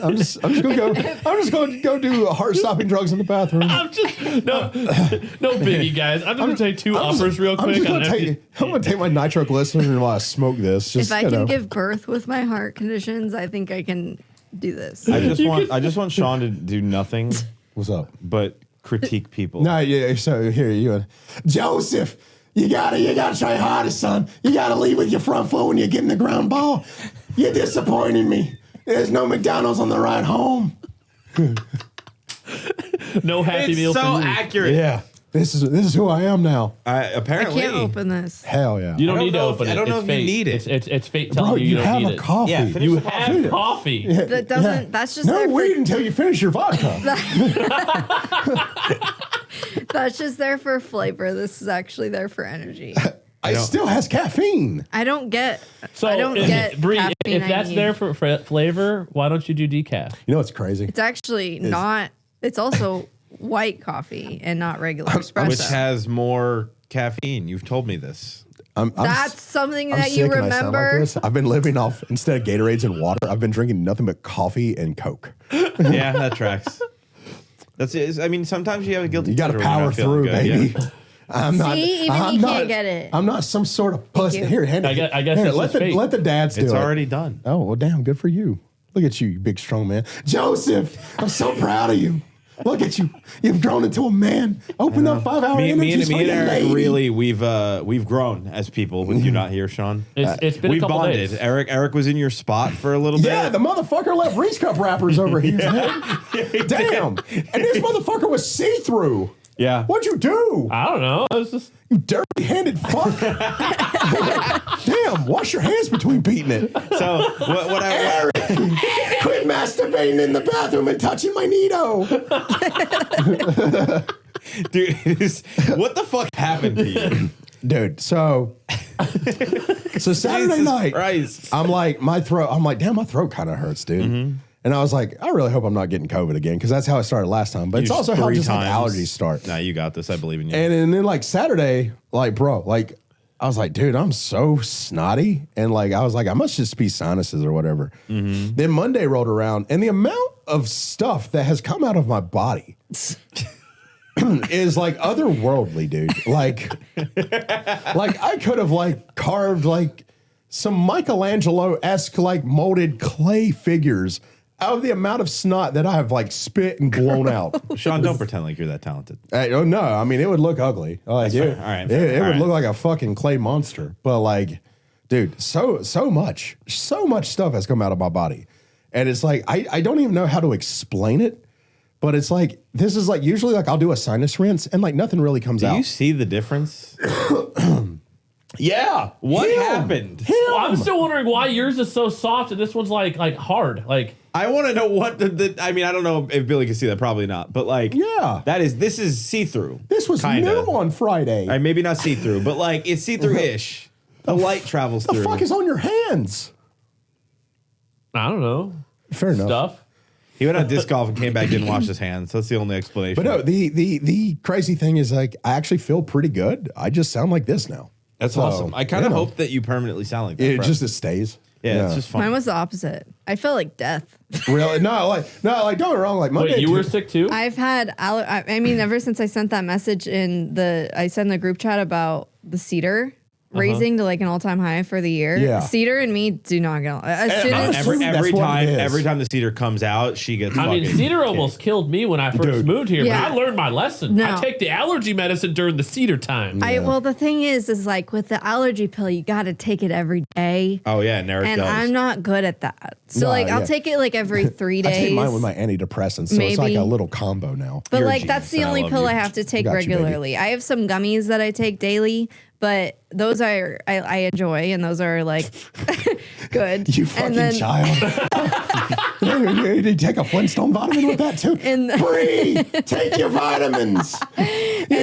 I'm just gonna go do heart-stopping drugs in the bathroom. No biggie, guys. I'm just gonna take two uppers real quick. I'm gonna take my nitroglycerin and while I smoke this. If I can give birth with my heart conditions, I think I can do this. I just want Sean to do nothing. What's up? But critique people. No, yeah. So here you, Joseph. You gotta try harder, son. You gotta lead with your front foot when you're getting the ground ball. You're disappointing me. There's no McDonald's on the ride home. No Happy Meal. It's so for me. accurate. Yeah, this is who I am now. Apparently, I can't open this. Hell yeah. You don't need to open it. I don't know It's if you fate. need it. It's fate Bro, telling you you don't have need a it. coffee. Yeah, finish You the have coffee. That doesn't. That's just No, there wait for, until you finish your vodka. That's just there for flavor. This is actually there for energy. It still has caffeine. I don't get. So, I don't get Bree, caffeine if I that's need. there for flavor, why don't you do decaf? You know what's crazy? It's actually not. It's also white coffee and not regular espresso. which has more caffeine. You've told me this. That's something I'm that you sick and I sound like remember. this. I've been living off, instead of Gatorades and water, I've been drinking nothing but coffee and Coke. Yeah, that tracks. That's it. I mean, sometimes you have a guilty. You got to pleasure when you're power not feeling through, good, baby. yeah. I'm not. See, even I'm he not, can't get it. I'm not some sort of pussy. you. Here, hand it. I guess Here, it's let just fate. the dads do It's it. already done. Oh, well, damn, good for you. Look at you, you big strong man. Joseph, I'm so proud of you. Look at you. You've grown into a man. Open up 5-hour Me energies and for your Eric lady. really we've grown as people with you not here, Sean. It's been a We couple bonded. days. Eric was in your spot for a little bit. Yeah, the motherfucker left Reese Cup wrappers over here. Damn. And this motherfucker was see-through. Yeah. What'd you do? I don't know. It's just You dirty-handed fuck. Damn, wash your hands between beating it. So what I Eric, quit masturbating in the bathroom and touching my neato. dude, what the fuck happened to you? Dude, so Saturday Jesus night, Christ. I'm like, damn, my throat kind of hurts, dude. And I was like, I really hope I'm not getting COVID again, because that's how it started last time. But it's also how just like allergies start. Nah, you got this. I believe in you. And then like Saturday, like, bro, like, I was like, dude, I'm so snotty. And like, I was like, I must just be sinuses or whatever. Then Monday rolled around, and the amount of stuff that has come out of my body is like otherworldly, dude. Like I could have like carved like some Michelangelo-esque like molded clay figures out of the amount of snot that I have like spit and blown out. Sean, don't pretend like you're that talented. Oh no, I mean it would look ugly. Like fair. it, All right, it, fair. it All would right. look like a fucking clay monster. But like, dude, so much stuff has come out of my body, and it's like I don't even know how to explain it. But it's like this is like usually like I'll do a sinus rinse and like nothing really comes Do out. you see the difference? Yeah, What Him. happened? Well, I'm still wondering why yours is so soft and this one's like hard. Like I want to know what I mean, I don't know if Billy can see that. Probably not. But like, Yeah. this is see-through. This was kinda. new on Friday. All right, maybe not see-through, but like it's see-through-ish. The light travels the through. fuck is on your hands? I don't know. Fair enough. Stuff. He went on disc golf and came back, didn't wash his hands. That's the only explanation. But no, the crazy thing is like I actually feel pretty good. I just sound like this now. that's So, awesome. I kind of you know, hope that you permanently sound like that. it forever. just stays. yeah, it's just fun. Mine was the opposite. I felt like death. Really? No, don't get me wrong. Like Monday, Wait, you were sick too? I've had, I mean, ever since I sent that message I sent the group chat about the cedar raising to like an all-time high for the year. Yeah. Cedar and me do not get along. As soon I'm as assuming that's what it is. every time the cedar comes out, she gets. I mean, fucking cedar almost killed me when I first Dude. moved here, Yeah. but I learned my lesson. No. I take the allergy medicine during the cedar time. well, the thing is like with the allergy pill, you got to take it every day. Oh yeah, and Eric And does. I'm not good at that. So No, like I'll yeah. take it like every 3 days. I take mine with my antidepressants, so it's like Maybe. a little combo now. But You're a like that's genius, the and I only love pill you. I have to take Got you, baby. regularly. I have some gummies that I take daily, but those I enjoy, and those are like good. You fucking and then, child. Did you take a Flintstone vitamin with that too? And- Bree, take your vitamins. You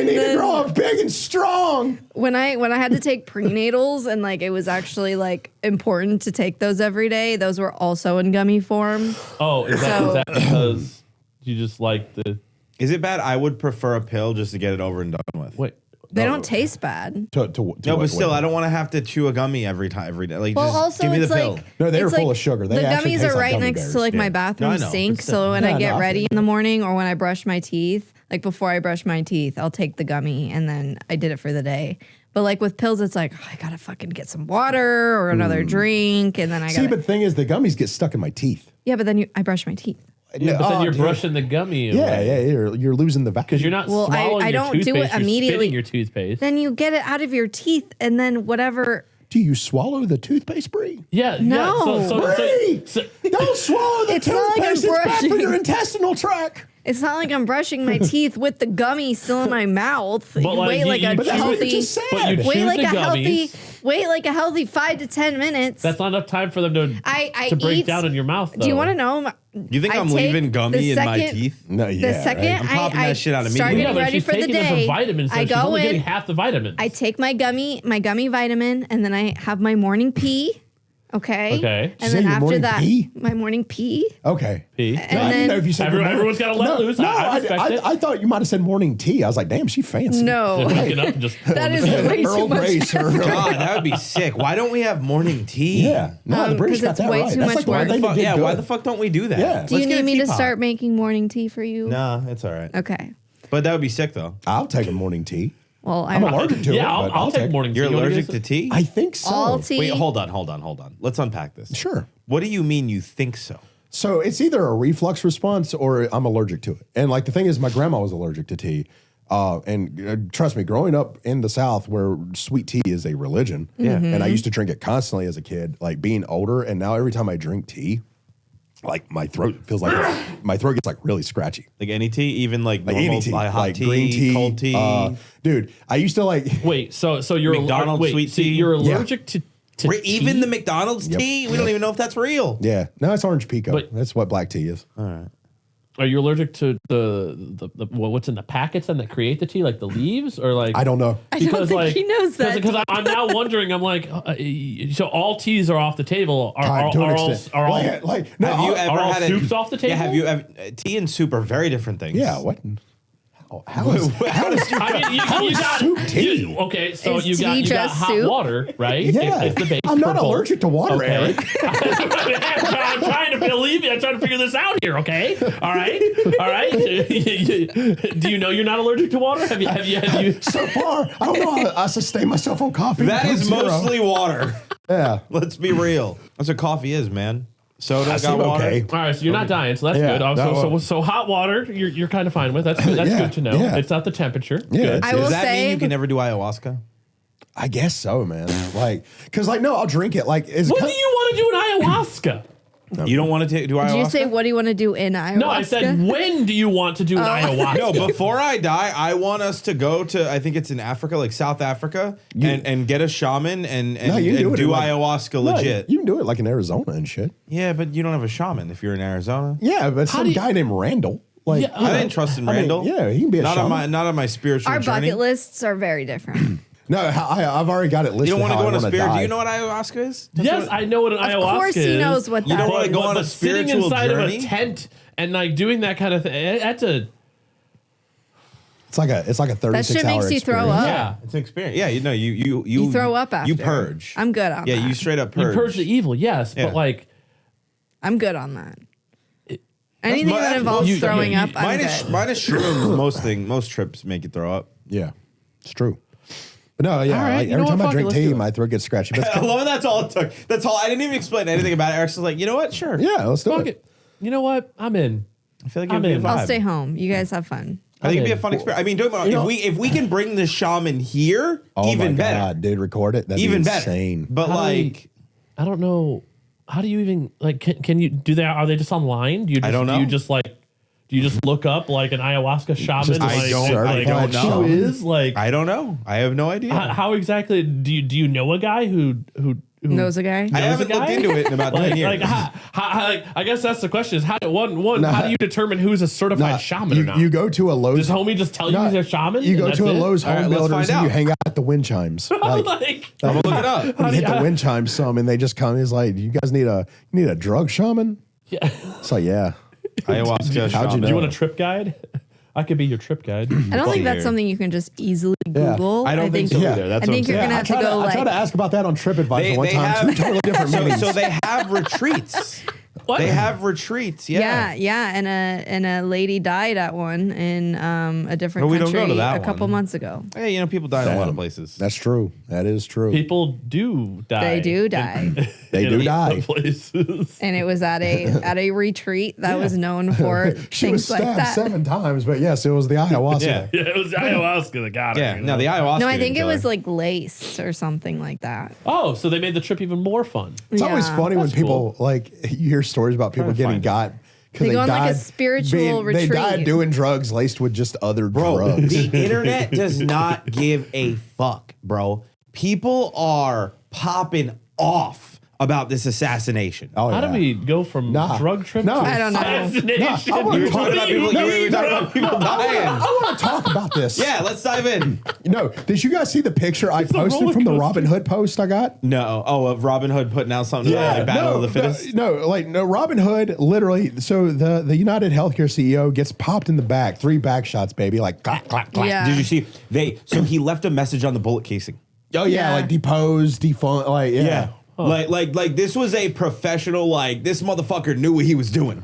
need to grow up big and strong. When I had to take prenatals and like it was actually like important to take those every day, those were also in gummy form. Oh, is that because you just like the Is it bad? I would prefer a pill just to get it over and done with. wait? They don't taste bad. No, but still, I don't want to have to chew a gummy every day. Like, Well, just also give me the it's pill. like No, they're it's full like of sugar. They the actually gummies taste are like right gummy next bears. to like my Yeah. bathroom No, I know, sink. but So when I Yeah, get no, I ready feel in the morning or when I brush my teeth, like before I brush my teeth, I'll take the gummy and then I did it for the day. But like with pills, it's like, oh, I gotta fucking get some water or another drink, and then I gotta. See, but the thing is, the gummies get stuck in my teeth. Yeah, but then I brush my teeth. Yeah, but then you're dude. brushing the gummy. Yeah, you're losing the value. Because you're not Well, swallowing I your don't do it toothpaste, you're immediately. spitting your toothpaste. Then you get it out of your teeth, and then whatever. Do you swallow the toothpaste, Bree? Yeah, No. yeah. Bree! Don't swallow the It's not like I'm toothpaste. It's bad for brushing. your intestinal tract. It's not like I'm brushing my teeth with the gummy still in my mouth. But, like, wait like you- a but that's what you healthy. just said. But you Wait chew like the a healthy. gummies. Wait like a healthy 5 to 10 minutes. That's not enough time for them to I break eat- down in your mouth. Though. Do you want to know? You think I I'm take leaving gummy the in my second- teeth? No, yeah. The second right. I'm popping I that shit out start immediately. Yeah, getting but ready she's for the taking them day, for vitamins. I Though. She's go only getting in. half the vitamins. I take my gummy vitamin, and then I have my morning pee. Okay. Okay. And Say then your after morning that, pee? my morning pee. Okay. Pee. And I didn't then know if you said good morning. Everyone's got to let loose. No, I respect it. I thought you might have said morning tea. I was like, damn, she fancy. no, Waking up and just that is way Earl too much. Grey, sir. God, that would be sick. Why don't we have morning tea? Yeah. No, the British 'cause got it's that way right. too That's much like one work. thing they did Yeah, good. why the fuck don't we do that? Yeah. Do you Let's get need a me to teapot. start making morning tea for you? Nah, it's all right. Okay. But that would be sick though. I'll take a morning tea. Well, I'm allergic to it. Yeah, but I'll take it. morning tea. You're You wanna allergic get to tea? I think so. all tea. Wait, hold on. Let's unpack this. Sure. What do you mean you think so? So it's either a reflux response or I'm allergic to it. And like the thing is, my grandma was allergic to tea. Trust me, growing up in the South where sweet tea is a religion, and I used to drink it constantly as a kid, like being older, and now every time I drink tea, like my throat feels like my throat gets like really scratchy. Like any tea, even like Like normal, any tea, hot like tea, green tea, cold tea. Dude, I used to like. Wait, so you're McDonald's wait, sweet so tea? you're Yeah. allergic to Even tea? the McDonald's Yep. tea, we don't even know if that's real. Yeah, no, it's orange pico. But- That's what black tea is. Are you allergic to the what's in the packets and that create the tea, like the leaves, or like I don't know. I don't think he knows that. Because I'm now wondering. I'm like, so all teas are off the table. Are To an all extent. are all Like, no, Have you ever are all had soups off the table? Yeah, have you ever? Tea and soup are very different things. Yeah, what? How is I mean, you got soup tea? okay, so Is you got tea got just hot soup? water, right? Yeah, It's the base. I'm not for both. allergic to water, Okay. Erik. I'm trying to believe you. I'm trying to figure this out here. Okay, all right. Do you know you're not allergic to water? Have you? So far, I don't know how I sustain myself on coffee. That Coke is Zero. mostly water. Yeah. Let's be real. That's what coffee is, man. Soda got seem water. okay. All right, so you're not dying, so that's Yeah, good. that So hot water, you're kind of fine with. That's good. That's Yeah, good to know. yeah. It's not the temperature. Yeah, Good. it's- I will Does that mean say, you can never do ayahuasca? I guess so, man. Like, cause like, no, I'll drink it. Like, What do you want to do in ayahuasca? You don't want to do ayahuasca? did you say what do you want to do in ayahuasca? No, I said when do you want to do an ayahuasca? No, before I die, I want us to go to, I think it's in Africa, like South Africa, and get a shaman and No, you can do it do in, like- ayahuasca No, legit. You can do it like in Arizona and shit. Yeah, but you don't have a shaman if you're in Arizona. Yeah, but some do you- guy named Randall. Like, Yeah, you I know, didn't trust in I mean, Randall. yeah, he can be a not shaman. on my spiritual Our journey. bucket lists are very different. No, I've already got it listed. You don't want to how go I on a wanna spirit. Do die. you know what ayahuasca is? Yes, I know what an ayahuasca is. Of course he knows what You that don't wanna is. go on a But sitting spiritual inside journey? of a tent and like doing that kind of thing, that's a It's like a 36 shit hour makes you throw experience. up. yeah. It's an experience. Yeah, you You throw up after. You purge. I'm good on Yeah, that. you straight up You purge. purge the evil, yes, Yeah. but like I'm good on that. Anything mo- that that's involves most- throwing you- up, I'm Mine good. is shrooms. Most trips make you throw up. Yeah, it's true. But no, yeah, All right, like you know every what, time I fuck it, drink let's do tea, it. my throat gets scratchy. But it's I love that's all it took. That's all. I didn't even explain anything about it. Eric's just like, you know what? Sure. yeah, let's do fuck it. it. You know what? I'm in. I feel like I'm it'd be a in. vibe. I'll stay home. You guys have fun. I think it'd be a I'm fun in. experience. I mean, don't get me You wrong, know- if we can bring the shaman here, Oh even my better. God, dude, record it. That'd Even be better. insane. But How do we- like, I don't know. How do you even like? Can you do that? Are they just online? Do you just, I don't know. Do you just look up like an ayahuasca shaman? Just a like, certified who shaman. is like? I don't know. I have no idea. How exactly do you know a guy who Knows a guy? I knows a haven't looked guy? into it in about 10 years. Like, like, I guess that's the question: is how how do you determine who's a certified Nah, shaman or not? you go to a Lowe's. Does homie just tell you Nah, he's a shaman? You and go that's to a it? Lowe's All right, Home let's Builders find and you out. hang out at the wind chimes. Like, Like, I'm gonna look it up. you hit the wind chimes some, and they just come. He's like, "You guys need a drug shaman?" yeah. It's like, yeah. Ayahuasca. How'd you shaman. Do you know? want a trip guide? I could be your trip guide. I don't think see that's here. something you can just easily Google. I don't think so Yeah. either. That's I think what you're I'm gonna saying. have to go I tried to ask about that on TripAdvisor one time. Two totally different meetings. So they have retreats. What? They have retreats. Yeah. Yeah, and a lady died at one in a different But we don't country go to that a couple one. months ago. Hey, you know, people die in a lot of places. That's true. That is true. People do die. They do die. They do die. Places. And it was at a retreat that was known for She was things like stabbed that. 7 times, but yes, it was the ayahuasca. Yeah. Yeah, it was ayahuasca that got her. Yeah. you No, know? the ayahuasca. No, I think didn't it kill was her. like laced or something like that. Oh, so they made the trip even more fun. It's always Yeah. funny when That's people like you hear stories about people Trying to getting find got because They go on, like, a spiritual They died retreat. doing drugs laced with just other Bro, drugs. the internet does not give a fuck, bro. People are popping off about this assassination. Oh, How yeah. do we go from Nah. drug trip No. to I don't know. assassination? No, I wanna You were talking about people. No, You were talking about people dying. I want to talk about this. Yeah, let's dive in. No, did you guys see the picture I a posted roller from the coaster. Robin Hood post I got? No, of Robin Hood putting out something about like Battle of the Fittest. No, Robin Hood literally. So the United Healthcare CEO gets popped in the back, 3 back shots, baby, like clack, clack, clack. Yeah. Did you see? So he left a message on the bullet casing. Oh yeah, Yeah. like deposed, defunct, like yeah. Like this was a professional. Like this motherfucker knew what he was doing.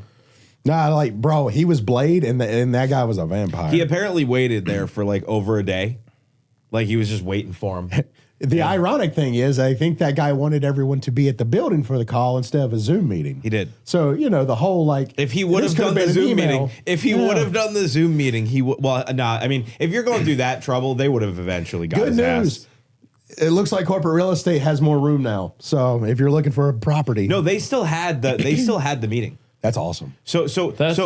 Nah, like bro, he was Blade, and that guy was a vampire. He apparently waited there for like over a day. Like he was just waiting for him. The ironic thing is, I think that guy wanted everyone to be at the building for the call instead of a Zoom meeting. He did. So the whole like, If he would this have could done the been an Zoom email. meeting, if he would have done the Zoom meeting, he would. Well, nah. I mean, if you're going through that trouble, they would have eventually got Good his news. ass. It looks like corporate real estate has more room now. So if you're looking for a property, No, they still had the meeting. that's awesome. So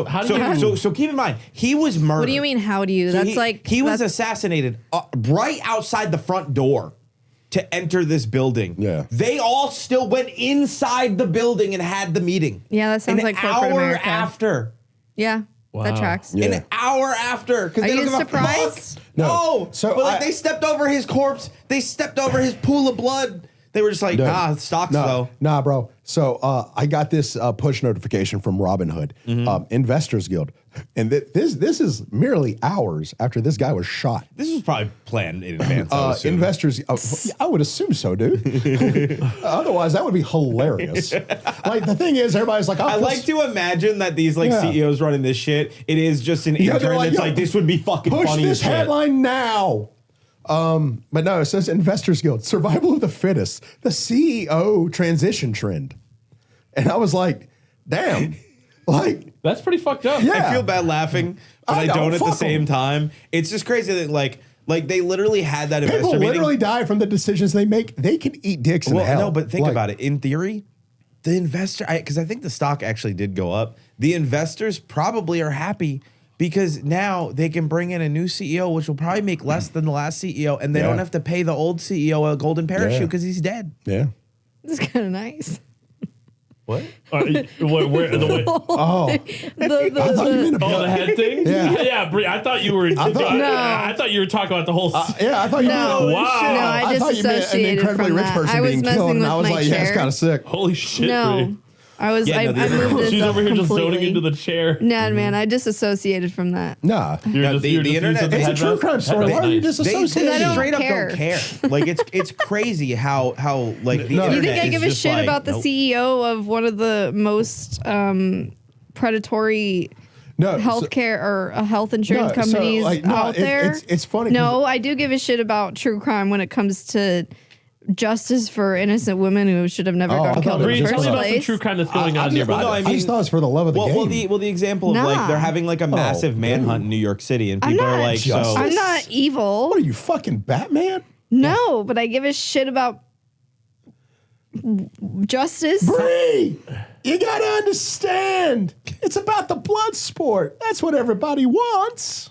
How do you- keep in mind he was murdered. What do you mean? How do you? So That's he was that's- assassinated right outside the front door to enter this building. Yeah. They all still went inside the building and had the meeting. Yeah, that sounds An like corporate hour America. after. Yeah, Wow. that tracks. Yeah. An hour after. 'Cause Are they you don't give a surprised? fuck. No. So but like I- they stepped over his corpse. They stepped over his pool of blood. They were just like, nah, stocks though. Nah, bro. So I got this push notification from Robin Hood, Investors Guild, and this is merely hours after this guy was shot. This was probably planned in advance. I would assume. Investors, I would assume so, dude. Otherwise, that would be hilarious. Like the thing is, everybody's like, I like to imagine that these like Yeah. CEOs running this shit. It is just an Yeah, they're intern like, that's yo, like, this would be fucking push funny this as shit. headline now. But no, it says Investors Guild, survival of the fittest, the CEO transition trend. And I was like, damn, like, That's pretty fucked up. Yeah. I feel bad laughing, but I I know, don't at the fuck same 'em. time. It's just crazy that like they literally had that people investor literally meeting. die from the decisions they make. They can eat dicks in Well, hell. no, but think Like, about it. In theory, the investor, because I think the stock actually did go up. The investors probably are happy because now they can bring in a new CEO, which will probably make less than the last CEO, and they Yeah. don't have to pay the old CEO a golden parachute Yeah. because he's dead. Yeah. It's kind of nice. What? Where the way? Oh, The, I thought you meant a Oh, the head thing? Yeah. Yeah, Bree, I thought you were. I thought- thought you were talking about the whole. yeah, I thought you No, meant. Wow. no, I I thought you meant an disassociated incredibly from rich that. person I was being messing killed, and with I was my like, yeah, it's chair. kind of sick. Holy shit, No, Bree. I was. Yeah, I no, the- moved this She's up over here just zoning completely. into the chair. Nah, man, I disassociated from that. Nah, You're the you're internet- using the it's a true headrest? crime story. Headrest Why are you nice. They disassociating? I don't straight up care. don't care. Like it's crazy how like the No. internet You think I is give a just shit like, about the nope. CEO of one of the most predatory No, healthcare or health insurance No, so, companies like, no, out it- there? it's funny 'cause- No, I do give a shit about true crime when it comes to justice for innocent women who should have never Oh, I gotten thought killed it in Bree, the was tell first me about some place. true crime that's going I on nearby. well, no, I I just mean- thought it was for the love of the game. Well, the example of like Nah. they're having like a massive manhunt in New York City, and I'm people are not like, just- so I'm not evil. what are you, fucking Batman? No, but I give a shit about justice. Bree, you gotta understand. It's about the blood sport. That's what everybody wants.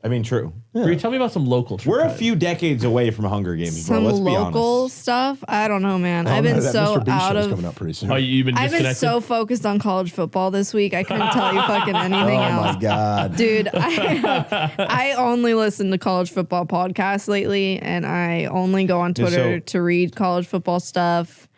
I mean, true. Bree, tell me about some local true We're a crime. few decades away from Hunger Games, bro. Some Let's be local honest. stuff. I don't know, man. Oh, I've been no, that so Mr. Beast out show's of. coming up pretty soon. Oh, you've been I've been disconnected? so focused on college football this week. I couldn't tell you fucking anything Oh else. my god, Dude, I only listen to college football podcasts lately, and I only go on Twitter so- to read college football stuff.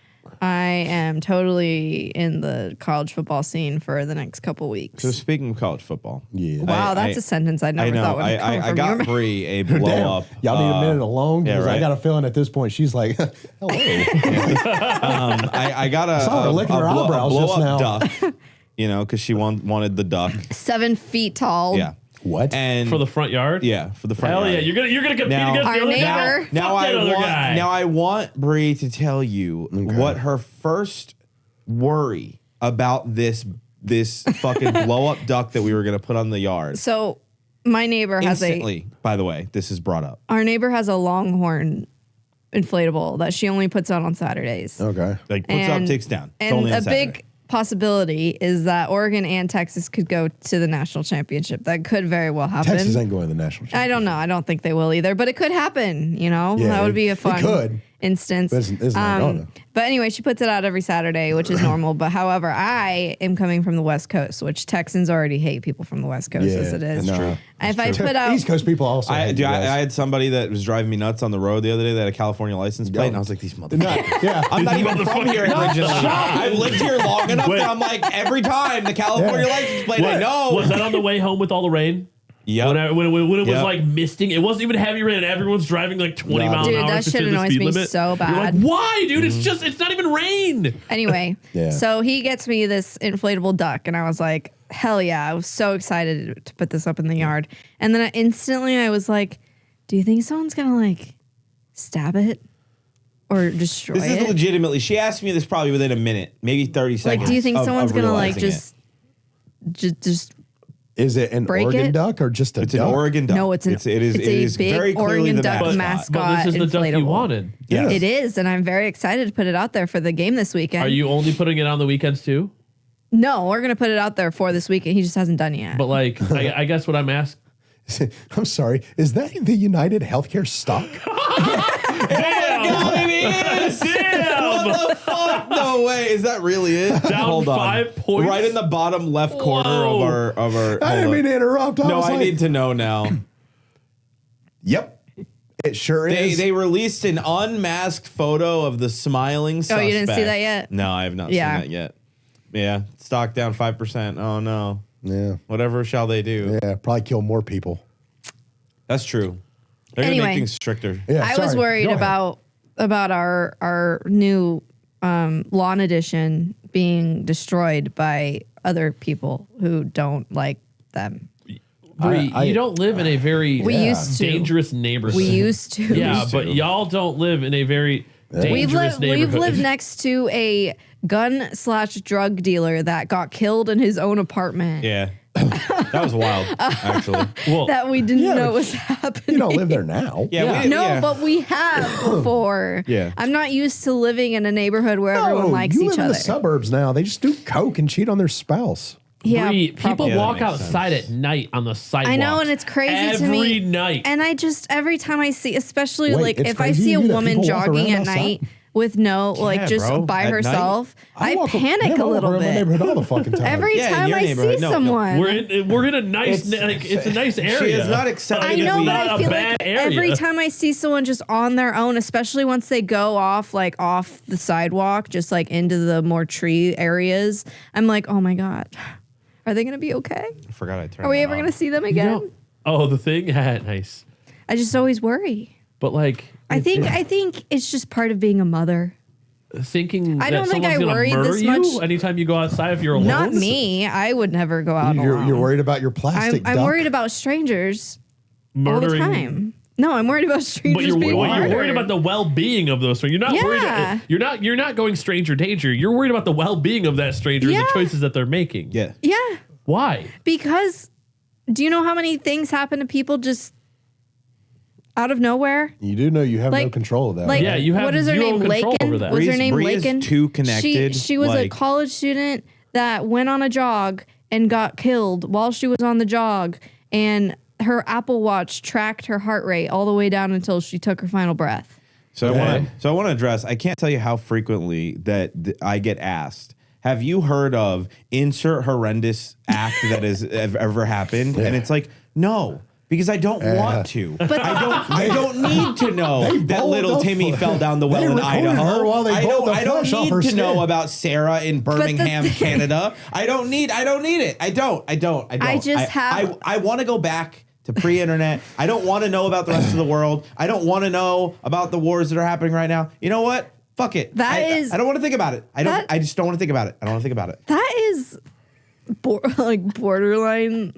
I am totally in the college football scene for the next couple weeks. So speaking of college football, Yeah. Wow, that's a sentence I never thought would come I from got your Bree a blow Damn. up. Y'all need a minute alone because right. I got a feeling at this point she's like, hello. I got saw her licking her eyebrows blow just up now. duck. Because she wanted the duck. 7 feet tall. Yeah. What? And For the front yard? yeah, for the front Hell yard. yeah. You're gonna compete Now- against Our the other neighbor. guy? Now Fuck that other want guy. I want Bree to tell you what her first worry about this fucking blow up duck that we were gonna put on the yard. So my neighbor has Instantly, by the way, this is brought up. our neighbor has a Longhorn inflatable that she only puts out on Saturdays. Okay. Like puts up, And- takes down. It's And only on a Saturday. big possibility is that Oregon and Texas could go to the national championship. That could very well happen. Texas ain't going to the national championship. I don't know. I don't think they will either, but it could happen. Yeah, that would be a it fun could. instance. But it's not gonna. But anyway, she puts it out every Saturday, which is normal. But however, I am coming from the West Coast, which Texans already hate people from the West Coast as it is. that's true. If I put out East Coast people also. I hate you guys. had somebody that was driving me nuts on the road the other day that had a California license plate, and I was like, these motherfuckers. Not- yeah. I'm not even from here originally. I've lived here long enough that I'm like, every time the California Yeah. license plate, I know. Was that on the way home with all the rain? Yep. When it was Yep. like misting, it wasn't even heavy rain, and everyone's driving like 20 No. miles Dude, an hour that to shit the annoys speed me limit. so You're bad. like, why, dude? It's not even rain. Anyway, Yeah. so he gets me this inflatable duck, and I was like, hell yeah. I was so excited to put this up in the yard. And then I was like, do you think someone's going to like stab it or destroy This is it? legitimately, she asked me this probably within a minute, maybe 30 seconds. Like, do you think of someone's going to like realizing it. just Is it an break Oregon it? duck or just a It's duck? an Oregon duck. No, it's an- it is, it's it a is big very clearly Oregon the duck mascot. But this is the duck you inflatable. wanted. Yes. It is, and I'm very excited to put it out there for the game this weekend. Are you only putting it on the weekends too? No, we're gonna put it out there for this weekend. He just hasn't done yet. But like, I guess what I'm asking. I'm sorry. Is that the United Healthcare stock? Damn! It is. Damn! What the fuck? No way. Is that really it? Down Hold on. 5 points? Right in the bottom left corner Whoa. of our. I hold didn't on. mean to interrupt. No, was I like, need to know now. Yep. It sure is. They released an unmasked photo of the smiling suspect. Oh, you didn't see that yet? No, I have not Yeah. seen that yet. Yeah, stock down 5%. Oh no. yeah. Whatever shall they do? Yeah. Probably kill more people. That's true. They're gonna Anyway. make things stricter. Yeah. I was sorry. worried Go ahead. about our new lawn edition being destroyed by other people who don't like them. Bree, I- you don't live in a very We used to. dangerous neighborhood. We used to. Yeah, but y'all don't live in a very dangerous We've neighborhood. lived next to a gun/drug dealer that got killed in his own apartment. Yeah. That was wild, actually. Well, That we didn't Yeah, know but was happening. You don't live there now. Yeah, No, but we have before. Yeah. I'm not used to living in a neighborhood where everyone likes you each live in other. the suburbs now. They just do coke and cheat on their spouse. Yeah, Bree, people probably. Yeah, that walk makes outside at night on the sidewalk. I know, and it's crazy to me. Every night. And I just every time I see, especially Wait, like it's if I crazy see a to you that woman people walk jogging around at night outside? with no like just bro, by at night? herself, I walk panic a little around my bit. neighborhood all the fucking time. Every Yeah, in time your I see neighborhood. No, no. someone. we're in a nice It's- it's a nice area. She is not accepting I to know, be- but not I a feel bad like area. every time I see someone just on their own, especially once they go off the sidewalk, just like into the more tree areas, I'm like, oh my God, are they gonna be okay? I forgot I turned Are we that ever on. gonna see them You again? know- oh, the thing? Nice. I just always worry. But like I think it's just part of being a mother. thinking I that don't think someone's I gonna worried murder this you much. anytime you go outside if you're alone. Not me. I would never go out alone. You're worried about your plastic I'm duck. worried about strangers Murdering. all the time. No, I'm worried about strangers But you're being worried murdered. about the well-being of those strangers. You're not Yeah. worried. You're not going stranger danger. You're worried about the well-being of that stranger and Yeah. the choices that they're making. Yeah. Yeah, Why? because do you know how many things happen to people just out of nowhere? You do know you have no Like- control of that. Like, Yeah, you have what is her zero name? control Lakin? over that. Was her name Bree is Lakin? too connected, She was a like- college student that went on a jog and got killed while she was on the jog, and her Apple Watch tracked her heart rate all the way down until she took her final breath. So Okay. I want to address. I can't tell you how frequently that I get asked. Have you heard of insert horrendous act that has ever happened? And it's like, no, because I don't want to. I don't need to know that little Timmy fell down the well in Idaho. I don't need to know about Sarah in Birmingham, Canada. I don't need it. I don't. I want to go back to pre-internet. I don't want to know about the rest of the world. I don't want to know about the wars that are happening right now. You know what? Fuck it. I don't want to think about it. I just don't want to think about it. I don't want to think about it. That is borderline.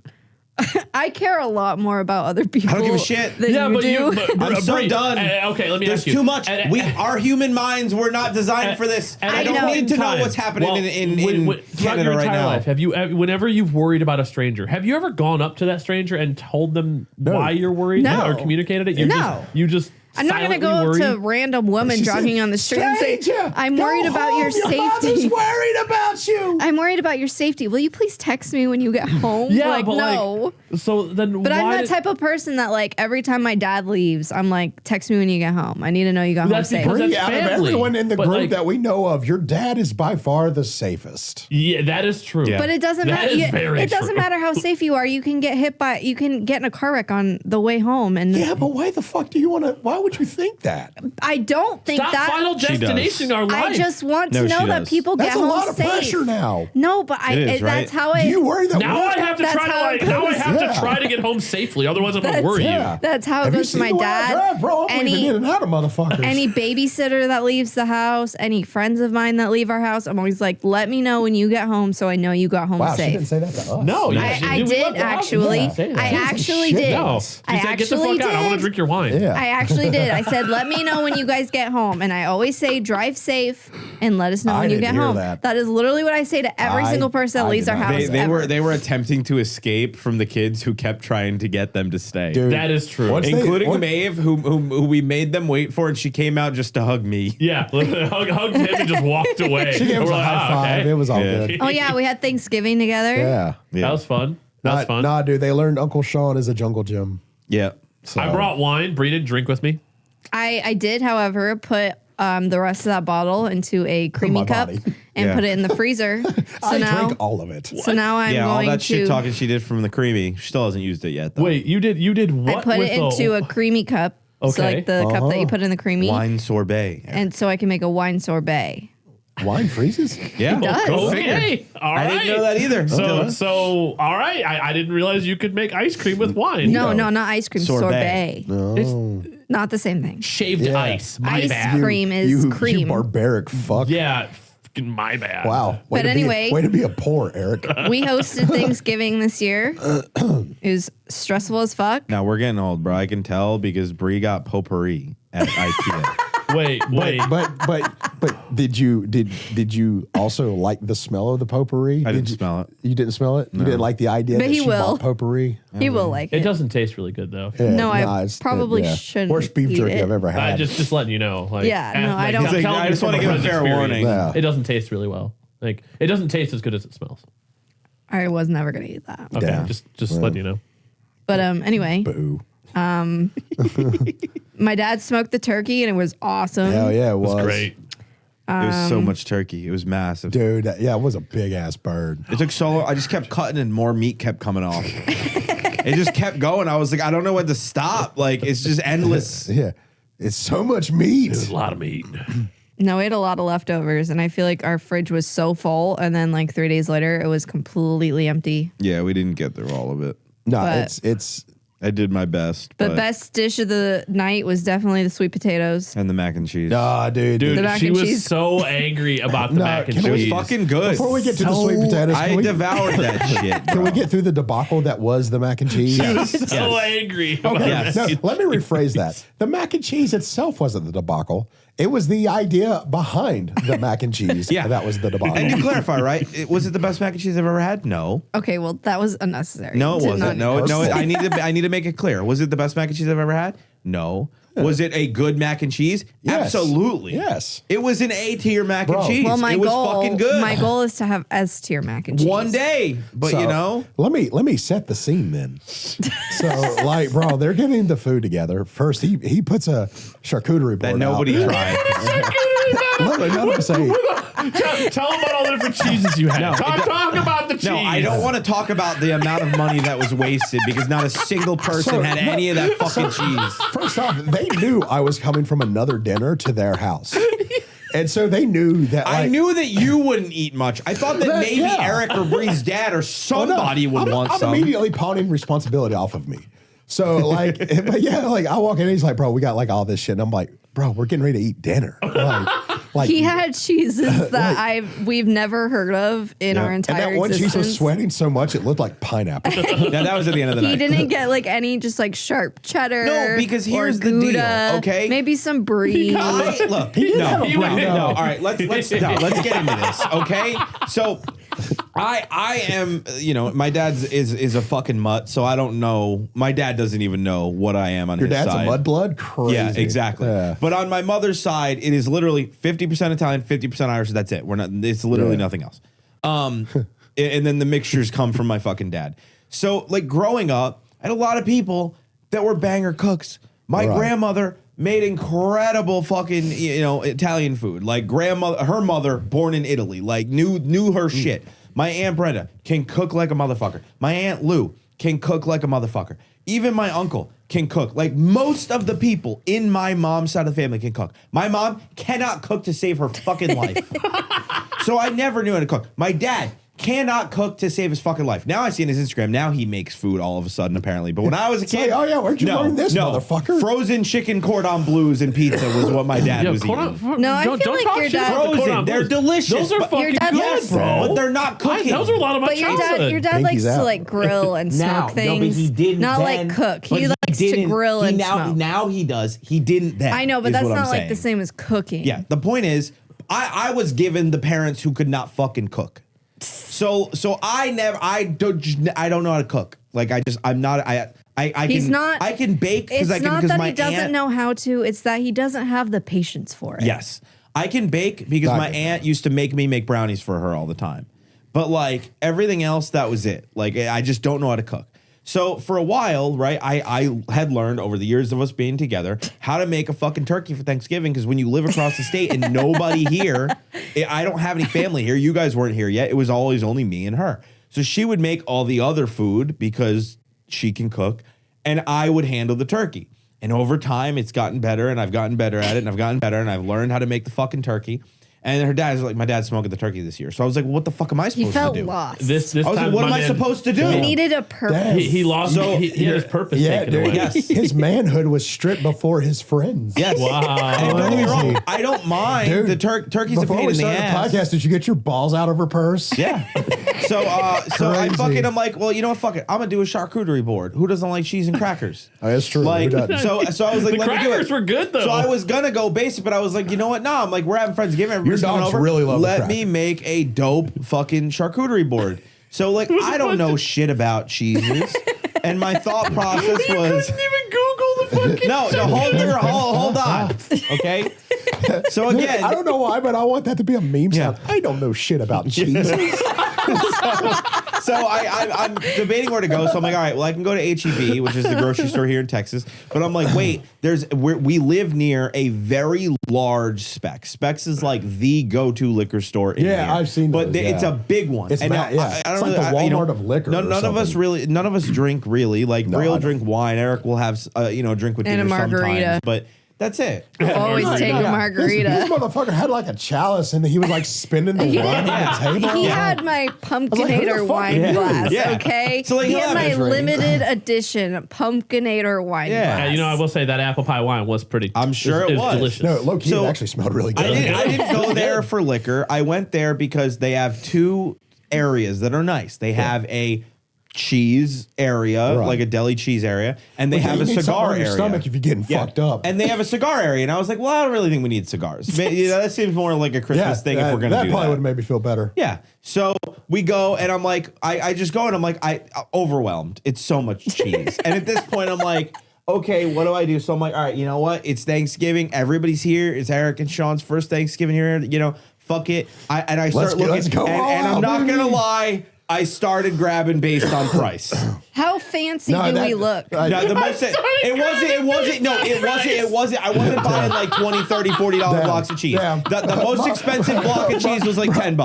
I care a lot more about other people. I don't give a shit. Than you do. I'm so done. Okay, let me ask you. There's too much. Our human minds were not designed for this. I don't need to know what's happening in Canada right now. Life, have you, whenever you've worried about a stranger, have you ever gone up to that stranger and told them why you're worried or communicated it? You just I'm not going to go up to a random woman jogging on the street and say, I'm worried about your safety. Your worried about you. I'm worried about your safety. Will you please text me when you get home? Yeah, but no. So then But I'm that type of person that every time my dad leaves, I'm like, text me when you get home. I need to know you got home safe. Because that's out of everyone in the group that we know of, your dad is by far the safest. Yeah, that is true. Yeah. But it doesn't matter. It doesn't matter how safe you are. You can get you can get in a car wreck on the way home. And yeah, but why the fuck do you want to? Why would you think that? I don't think Stop Final Destination our life. I just want to know that people get home safe. That's a lot of pressure now. No, but that's how I. Do you worry that now I have to try to now I have to try to get home safely. Otherwise, I'm gonna worry you. That's how it goes to my dad. Bro, I'm leaving in and out of motherfuckers. Any babysitter that leaves the house, any friends of mine that leave our house, I'm always like, let me know when you get home so I know you got home safe. She didn't say that to us. No, I did actually. I actually did. No. She said, get the fuck out. I want to drink your wine. Yeah. I actually did. I said, let me know when you guys get home. And I always say, drive safe and let us know when you get home. That is literally what I say to every single person that leaves our house. They were attempting to escape from the kids who kept trying to get them to stay. Dude, that is true. Including Maeve, who we made them wait for, and she came out just to hug me. Yeah, hugged him and just walked away. She gave us a high five. Okay. It was all good. Oh yeah, we had Thanksgiving together. Yeah. That was fun. That was fun. Nah, dude, they learned Uncle Sean is a jungle gym. Yeah. So. I brought wine. Bree didn't drink with me. I did, however, put the rest of that bottle into a creamy cup and put it in the freezer. So I drank all of it. So now I'm going to... all that shit talking she did from the creamy. She still hasn't used it yet, though. Wait, you did what? I put it into a creamy cup. Okay. So like the cup that you put in the creamy. Wine sorbet. And so I can make a wine sorbet. Wine freezes? Yeah. It does. Okay. All right. I didn't know that either. So all right. I didn't realize you could make ice cream with wine. No, not ice cream. Sorbet. No. It's not the same thing. Shaved ice. My bad. Ice cream is cream. You barbaric fuck. Yeah. My bad. Wow. But anyway. Way to be a poor, Erik. We hosted Thanksgiving this year. It was stressful as fuck. Now we're getting old, bro. I can tell because Bree got potpourri at IKEA. Wait. But did you also like the smell of the potpourri? I didn't smell it. You didn't smell it? No. You didn't like the idea but that he she will. bought potpourri? He will like it. It doesn't taste really good though. Yeah, no, I probably shouldn't. Worst beef jerky I've ever had. Just letting you know. Like, I don't. I just want to give a fair warning. Yeah. It doesn't taste really well. Like it doesn't taste as good as it smells. I was never gonna eat that. Okay, Yeah. just letting you know. But anyway. Boo. My dad smoked the turkey and it was awesome. Hell yeah, it was. It was great. It was so much turkey. It was massive. Dude, yeah, it was a big ass bird. It took so long. I just kept cutting and more meat kept coming off. It just kept going. I was like, I don't know when to stop. Like, it's just endless. Yeah. It's so much meat. It was a lot of meat. No, we had a lot of leftovers, and I feel like our fridge was so full, and then like 3 days later, it was completely empty. Yeah, we didn't get through all of it. No, But- it's I did my best. The but- best dish of the night was definitely the sweet potatoes. and the mac and cheese. dude. Dude, The mac she and was cheese. so angry about the No, mac and can It we- cheese. was fucking good. Before we get to the sweet potatoes, I devoured that shit. can we get through the debacle that was the mac and cheese? so angry. About Okay, Yes. no, let me rephrase that. The mac and cheese itself wasn't the debacle. It was the idea behind the mac and cheese. Yeah. That was the debacle. And you clarify, right? Was it the best mac and cheese I've ever had? No. Okay, well, that was unnecessary. No, it Did wasn't. not- No. I need to make it clear. Was it the best mac and cheese I've ever had? No. Was it a good mac and cheese? Yes. Absolutely. Yes. It was an A-tier mac Bro. and cheese. Well, it was fucking good. My goal is to have S-tier mac and cheese. One day, but So, you know, let me set the scene then. So, like, bro, they're getting the food together. First, he puts a charcuterie board that nobody out. tried. Let him say, Tell them about all the different cheeses you had. Talk about the cheese. No, I don't want to talk about the amount of money that was wasted because not a single person had any of that fucking cheese. First off, they knew I was coming from another dinner to their house. And so they knew that. I knew that you wouldn't eat much. I thought that maybe Erik or Bree's dad or somebody would want some. I'm immediately pawning responsibility off of me. So like, but yeah, like I walk in and he's like, bro, we got like all this shit. And I'm like, bro, we're getting ready to eat dinner. Like he had cheeses that we've never heard of in our entire and that one existence. cheese was sweating so much it looked like pineapple. Yeah, that was at the end of the night. He didn't get like any just like sharp cheddar. No, because here's or the deal, Gouda, okay? Maybe some Brie. No. All right, let's get into this, okay? So I am, my dad's is a fucking mutt, so I don't know. My dad doesn't even know what I am on Your his side. dad's a mudblood? Crazy. Yeah, exactly. Yeah. But on my mother's side, it is literally 50% Italian, 50% Irish. That's it. It's literally nothing else. And then the mixtures come from my fucking dad. So like growing up, I had a lot of people that were banger cooks. My grandmother made incredible fucking, Italian food. Like her mother, born in Italy, like knew her shit. My Aunt Brenda can cook like a motherfucker. My Aunt Lou can cook like a motherfucker. Even my uncle can cook. Like most of the people in my mom's side of the family can cook. My mom cannot cook to save her fucking life. So I never knew how to cook. My dad cannot cook to save his fucking life. Now I see on his Instagram, now he makes food all of a sudden, apparently. But when I was a kid, like, where'd you learn this, motherfucker? Frozen chicken cordon bleus and pizza was what my dad was eating. No, I feel like your dad. Frozen, they're delicious. Those are fucking good, bro. But they're not cooking. Those are a lot of my But your dad likes to like grill and smoke things. No, but he didn't not then, like cook. He likes to grill and smoke. Now he does. He didn't then. I know, but that's not like the same as cooking. Yeah, the point is, I was given the parents who could not fucking cook. So I don't know how to cook. Like I can bake because It's not that he doesn't know how to. It's that he doesn't have the patience for it. Yes, I can bake because my aunt used to make me make brownies for her all the time. But like everything else, that was it. Like I just don't know how to cook. So for a while, right, I had learned over the years of us being together how to make a fucking turkey for Thanksgiving because when you live across the state and nobody here, I don't have any family here. You guys weren't here yet. It was always only me and her. So she would make all the other food because she can cook, and I would handle the turkey. And over time, it's gotten better, and I've gotten better at it, and I've gotten better, and I've learned how to make the fucking turkey. And her dad's like, my dad's smoking the turkey this year. So I was like, well, what the fuck am I supposed to do? He felt lost. This I was time, like, what am I supposed to do? He needed a purpose. He lost. So- he had his purpose taken away. Yes. His manhood was stripped before his friends. Yes. Wow. And don't get me wrong, Crazy. I don't mind Dude, the turkey's a Before pain we in the started ass. the podcast, did you get your balls out of her purse? Yeah. So I Crazy. I'm like, well, you know what? Fuck it. I'm gonna do a charcuterie board. Who doesn't like cheese and crackers? Oh, that's true. Like, Who doesn't? so I was like, The let me do crackers it. were good, though. So I was gonna go basic, but I was like, you know what? No, I'm like, we're having Friendsgiving. Everybody's Your coming dogs over. really love the Let crackers. me make a dope fucking charcuterie board. So like, I don't know shit about cheeses, and my thought process was. Couldn't even Google the fucking. No, hold on. Okay. So again, I don't know why, but I want that to be a meme sound. I don't know shit about cheese. So I'm debating where to go. So I'm like, all right, well, I can go to HEB, which is the grocery store here in Texas. But I'm like, wait, we live near a very large Specs. Specs is like the go-to liquor store in here. I've seen but those, it's a big one. It's and I don't like really, the Walmart of liquor. None of us drink really. Like No, Bree I drink wine. Erik will have drink with And a dinner margarita. sometimes. But that's it. Always take a margarita. This motherfucker had like a chalice and he was like spinning the wine on the table. He had my who the Pumpkinator fuck wine is glass, Yeah. okay? So, like, he he'll had have my a drink. limited edition Pumpkinator wine Yeah. glass. I will say that apple pie wine was pretty. I'm sure it was. delicious. No, low key, So, it actually smelled really good. I didn't go there for liquor. I went there because they have two areas that are nice. They have a cheese area, Right. like a deli cheese area, and they Yeah, have you a need something cigar on your area. stomach if you're getting fucked up. And they have a cigar area, and I was like, well, I don't really think we need cigars. That seems more like a Christmas thing if we're going to do that probably would that. have made me feel better. Yeah. So we go, and I'm like, I just go, and I'm like, I'm overwhelmed. It's so much cheese. And at this point, I'm like, okay, what do I do? So I'm like, all right, you know what? It's Thanksgiving. Everybody's here. It's Erik and Sean's first Thanksgiving here. Fuck it. I start looking, Let's go all and I'm out, not baby. going to lie. I started grabbing based on price. How fancy do we look? No, the most it wasn't. I wasn't buying like $20, $30, $40 blocks of cheese. The most expensive block of cheese was like $10.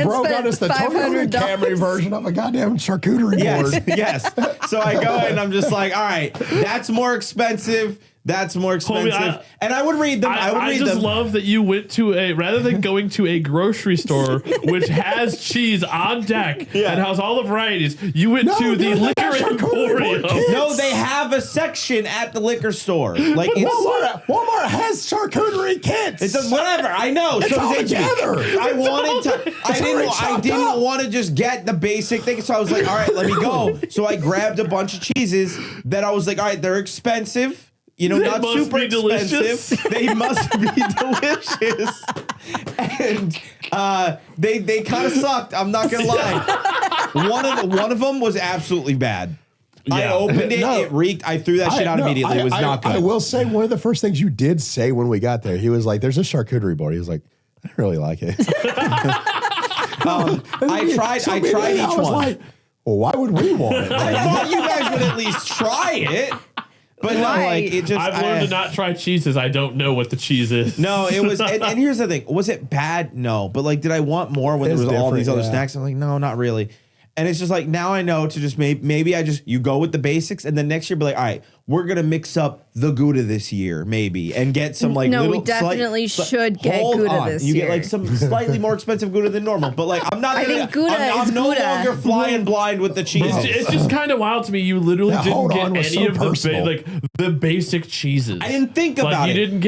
Bro got us the Toyota Camry version of a goddamn charcuterie board. Yes. So I go and I'm just like, all right, that's more expensive. That's more expensive. And I would read them. I just love that you went to rather than going to a grocery store, which has cheese on deck and has all the varieties, you went to the liquor emporium. No, they have a section at the liquor store. Like Walmart has charcuterie kits. It does whatever. I know. It's all together. I didn't want to just get the basic thing. So I was like, all right, let me go. So I grabbed a bunch of cheeses that I was like, all right, they're expensive. You know, not super expensive. They must be delicious. And they kind of sucked. I'm not gonna lie. One of them was absolutely bad. Yeah. I opened it. It reeked. I threw that shit out immediately. It was not good. I will say one of the first things you did say when we got there, he was like, "There's a charcuterie board." He was like, "I didn't really like it." I tried each one. Like, well, why would we want it? I thought you guys would at least try it. But no, like it just. I've learned to not try cheeses. I don't know what the cheese is. No, it was. And here's the thing: was it bad? No, but like, did I want more when there was all these other snacks? I'm like, no, not really. And it's just like now I know to just maybe you go with the basics, and then next year be like, all right, we're gonna mix up the Gouda this year, maybe, and get some like. No, we definitely should get Gouda this year. You get like some slightly more expensive Gouda than normal, but like I'm not. I think Gouda I'm no longer flying blind with the cheese. It's just kind of wild to me. You literally didn't get any of the basic cheeses. I didn't think about it. You didn't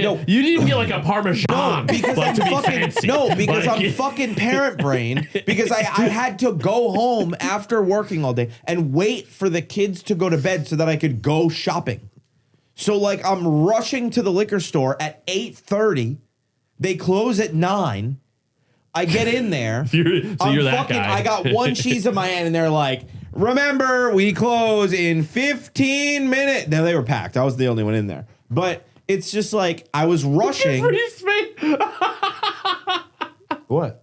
get like a Parmesan. Because I'm fucking parent brain. Because I had to go home after working all day and wait for the kids to go to bed so that I could go shopping. So like I'm rushing to the liquor store at 8:30. They close at 9. I get in there. You're that guy. I got one cheese in my hand and they're like, remember, we close in 15 minutes. No, they were packed. I was the only one in there. But it's just like I was rushing. What?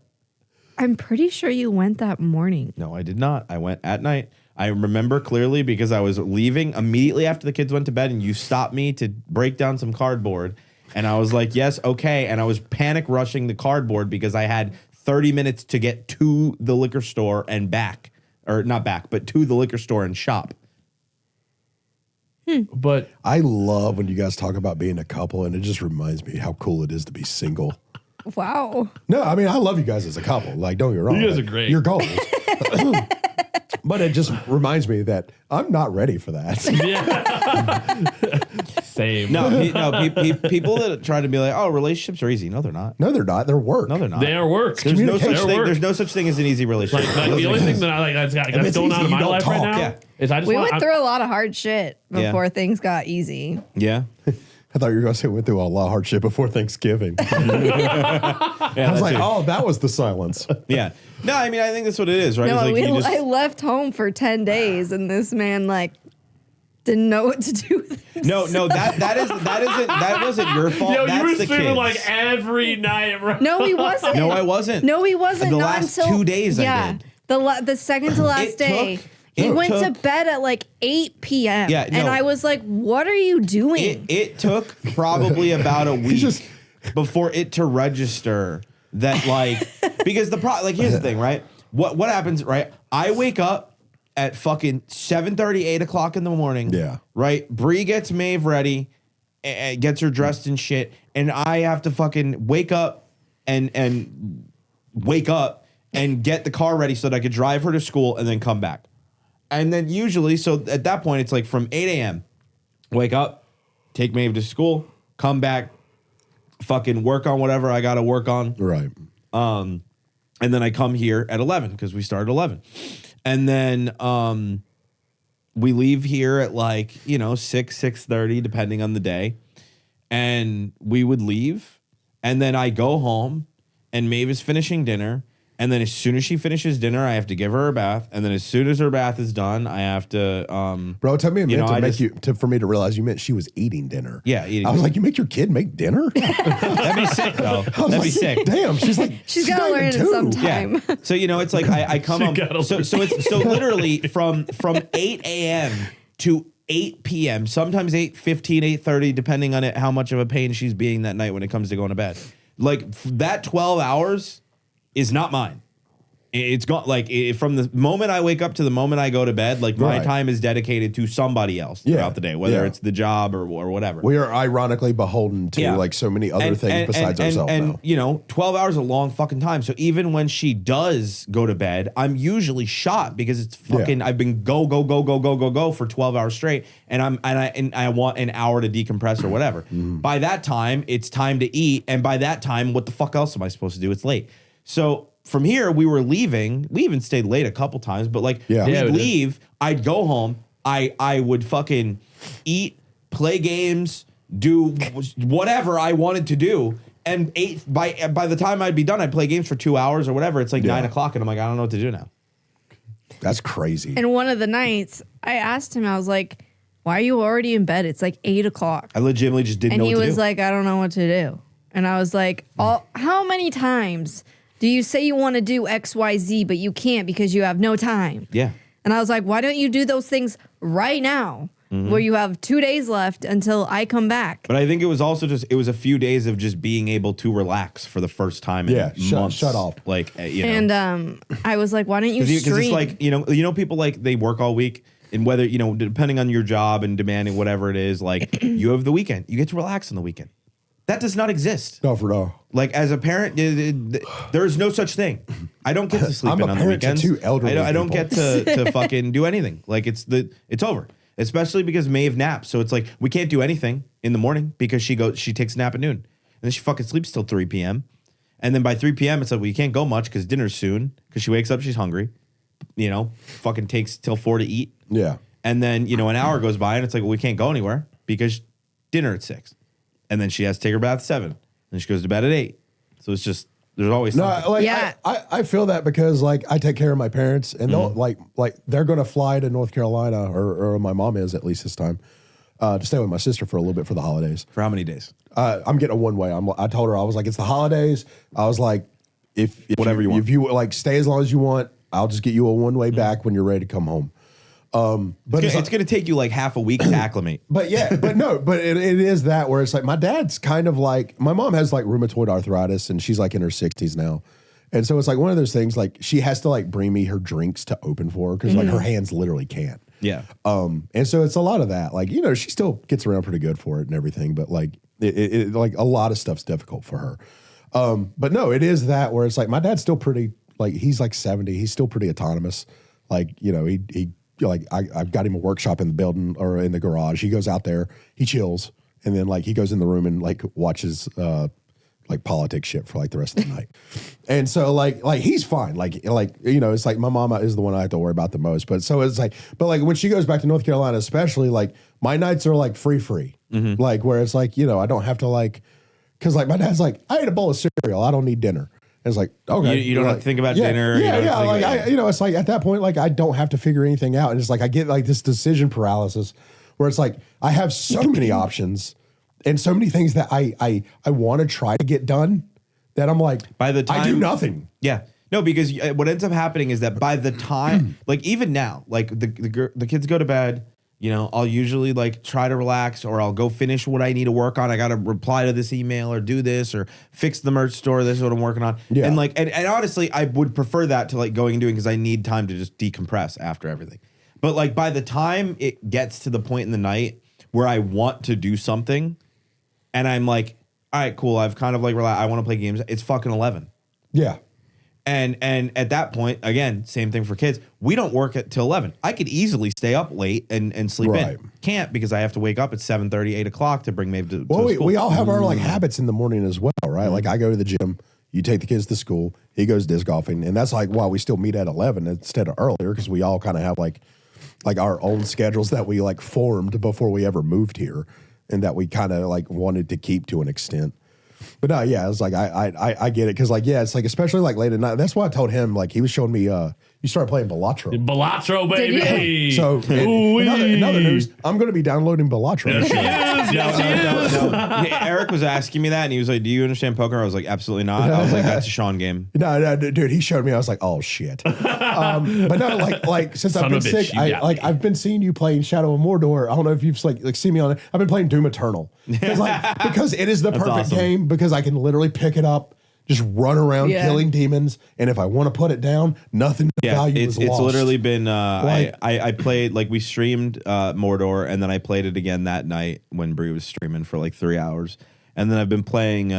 I'm pretty sure you went that morning. No, I did not. I went at night. I remember clearly because I was leaving immediately after the kids went to bed and you stopped me to break down some cardboard. And I was like, yes, okay. And I was panic rushing the cardboard because I had 30 minutes to get to the liquor store and back. Or not back, but to the liquor store and shop. But I love when you guys talk about being a couple, and it just reminds me how cool it is to be single. Wow. No, I mean, I love you guys as a couple. Like, don't get me wrong. You guys are great. You're goals. But it just reminds me that I'm not ready for that. Yeah. Same. No, people that try to be like, oh, relationships are easy. No, they're not. No, they're not. They're work. No, they're not. They are work. There's no such thing as an easy relationship. Like the only thing that I like that's going on in my life right now is we went through a lot of hard shit before things got easy. Yeah. I thought you were going to say we went through a lot of hard shit before Thanksgiving. I was like, oh, that was the silence. Yeah. No, I mean, I think that's what it is, right? No, like I left home for 10 days, and this man, like, didn't know what to do with himself. No, that wasn't your fault. Yo, that's you were the streaming kids. like every night, bro. No, he wasn't. No, I wasn't. No, he wasn't. The not last until 2 days I did. The second to last day. He went to bed at like 8 p.m. Yeah, no. And I was like, what are you doing? It took probably about a week before it to register that, like, because here's the thing, right? What happens, right? I wake up at fucking 7:30, 8 o'clock in the morning. Yeah. Right? Bree gets Maeve ready, and gets her dressed and shit, and I have to fucking wake up and get the car ready so that I could drive her to school and then come back. And then usually, so at that point, it's like from 8 a.m., wake up, take Maeve to school, come back, fucking work on whatever I got to work on. Right. And then I come here at 11 because we start at 11. And then we leave here at like, 6:30, depending on the day. And we would leave. And then I go home and Maeve is finishing dinner. And then as soon as she finishes dinner, I have to give her a bath. And then as soon as her bath is done, I have to. Bro, tell me for me to realize you meant she was eating dinner. Yeah, eating. I was like, you make your kid make dinner? That'd be sick, though. That'd be sick. Damn, she's got to learn it sometime. Yeah. So it's like I come home. So literally from 8 a.m. to 8 p.m. Sometimes 8:15, 8:30, depending on how much of a pain she's being that night when it comes to going to bed. Like that 12 hours. Is not mine. It's gone. Like from the moment I wake up to the moment I go to bed, like my time is dedicated to somebody else throughout the day, whether it's the job or whatever. We are ironically beholden to like so many other things besides ourselves. And 12 hours is a long fucking time. So even when she does go to bed, I'm usually shot because it's fucking. I've been go for 12 hours straight, and I want an hour to decompress or whatever. By that time, it's time to eat, and by that time, what the fuck else am I supposed to do? It's late. So from here, we were leaving. We even stayed late a couple times, but we'd leave. I'd go home. I would fucking eat, play games, do whatever I wanted to do. And by the time I'd be done, I'd play games for 2 hours or whatever. It's like 9 o'clock, and I'm like, I don't know what to do now. That's crazy. And one of the nights, I asked him, I was like, why are you already in bed? It's like 8 o'clock. I legitimately just didn't know what to do. And he was like, I don't know what to do. And I was like, how many times do you say you want to do X, Y, Z, but you can't because you have no time? Yeah. And I was like, why don't you do those things right now where you have 2 days left until I come back? But I think it was also it was a few days of just being able to relax for the first time in months. Shut off. Like, And I was like, why don't you stream? Because it's like, people like they work all week. And whether, depending on your job and demanding whatever it is, like you have the weekend. You get to relax on the weekend. That does not exist. No, for no. Like as a parent, there is no such thing. I don't get to sleep in on the weekends. I'm a parent to two elderly I don't people. get to fucking do anything. Like it's over. Especially because Maeve naps. So it's like we can't do anything in the morning because she takes a nap at noon. And then she fucking sleeps till 3 p.m. And then by 3 p.m. it's like, well, you can't go much because dinner's soon. Because she wakes up, she's hungry. Fucking takes till 4 to eat. Yeah. And then, an hour goes by and it's like, well, we can't go anywhere because dinner at 6. And then she has to take her bath at 7. And she goes to bed at 8. So it's just, there's always something. I feel that because like I take care of my parents and they'll like they're going to fly to North Carolina or my mom is at least this time to stay with my sister for a little bit for the holidays. For how many days? I'm getting a one way. I told her, I was like, it's the holidays. I was like, if whatever you want. If you like stay as long as you want, I'll just get you a one way back when you're ready to come home. But it's going to take you like half a week to acclimate. But it is that where it's like my dad's kind of like, my mom has like rheumatoid arthritis and she's like in her 60s now. And so it's like one of those things, like she has to like bring me her drinks to open for her because like her hands literally can't. Yeah. And so it's a lot of that. Like, she still gets around pretty good for it and everything, but like it like a lot of stuff's difficult for her. But no, it is that where it's like my dad's still pretty, like he's like 70. He's still pretty autonomous. Like, he like I've got him a workshop in the building or in the garage. He goes out there, he chills, and then like he goes in the room and like watches like politics shit for like the rest of the night. And so like he's fine. Like it's like my mama is the one I have to worry about the most. But so it's like, but like when she goes back to North Carolina, especially like my nights are like free. Like where it's like, I don't have to like, because like my dad's like, I ate a bowl of cereal, I don't need dinner. And it's like, okay. You don't have to think about dinner. Yeah. Like it's like at that point, like I don't have to figure anything out. And it's like I get like this decision paralysis where it's like I have so many options and so many things that I want to try to get done that I'm like, by the time I do nothing. Yeah. No, because what ends up happening is that by the time, like even now, like the kids go to bed, I'll usually like try to relax or I'll go finish what I need to work on. I got to reply to this email or do this or fix the merch store. This is what I'm working on. Yeah. And like, and honestly, I would prefer that to like going and doing because I need time to just decompress after everything. But like by the time it gets to the point in the night where I want to do something and I'm like, all right, cool. I've kind of like relaxed. I want to play games. It's fucking 11. Yeah. And at that point, again, same thing for kids. We don't work till 11. I could easily stay up late and sleep in. Can't because I have to wake up at 7:30, 8 o'clock to bring Maeve to school. We all have our like habits in the morning as well, right? Like I go to the gym, you take the kids to school, he goes disc golfing, and that's like why we still meet at 11 instead of earlier because we all kind of have like our own schedules that we like formed before we ever moved here and that we kind of like wanted to keep to an extent. But no, yeah, it's like I get it because like it's like especially like late at night. That's why I told him like he was showing me you started playing Balatro. Balatro, baby. So in other news, I'm going to be downloading Balatro. No. Erik was asking me that, and he was like, "Do you understand poker?" I was like, "Absolutely not." I was like, "That's a Sean game." No, dude, he showed me. I was like, "Oh shit!" But no, like since I've been sick, I've been seeing you playing Shadow of Mordor. I don't know if you've like seen me on it. I've been playing Doom Eternal because it is the perfect game because I can literally pick it up. Just run around killing demons, and if I want to put it down, nothing of value is lost. It's literally been. I played we streamed Mordor, and then I played it again that night when Bree was streaming for like 3 hours, and then I've been playing.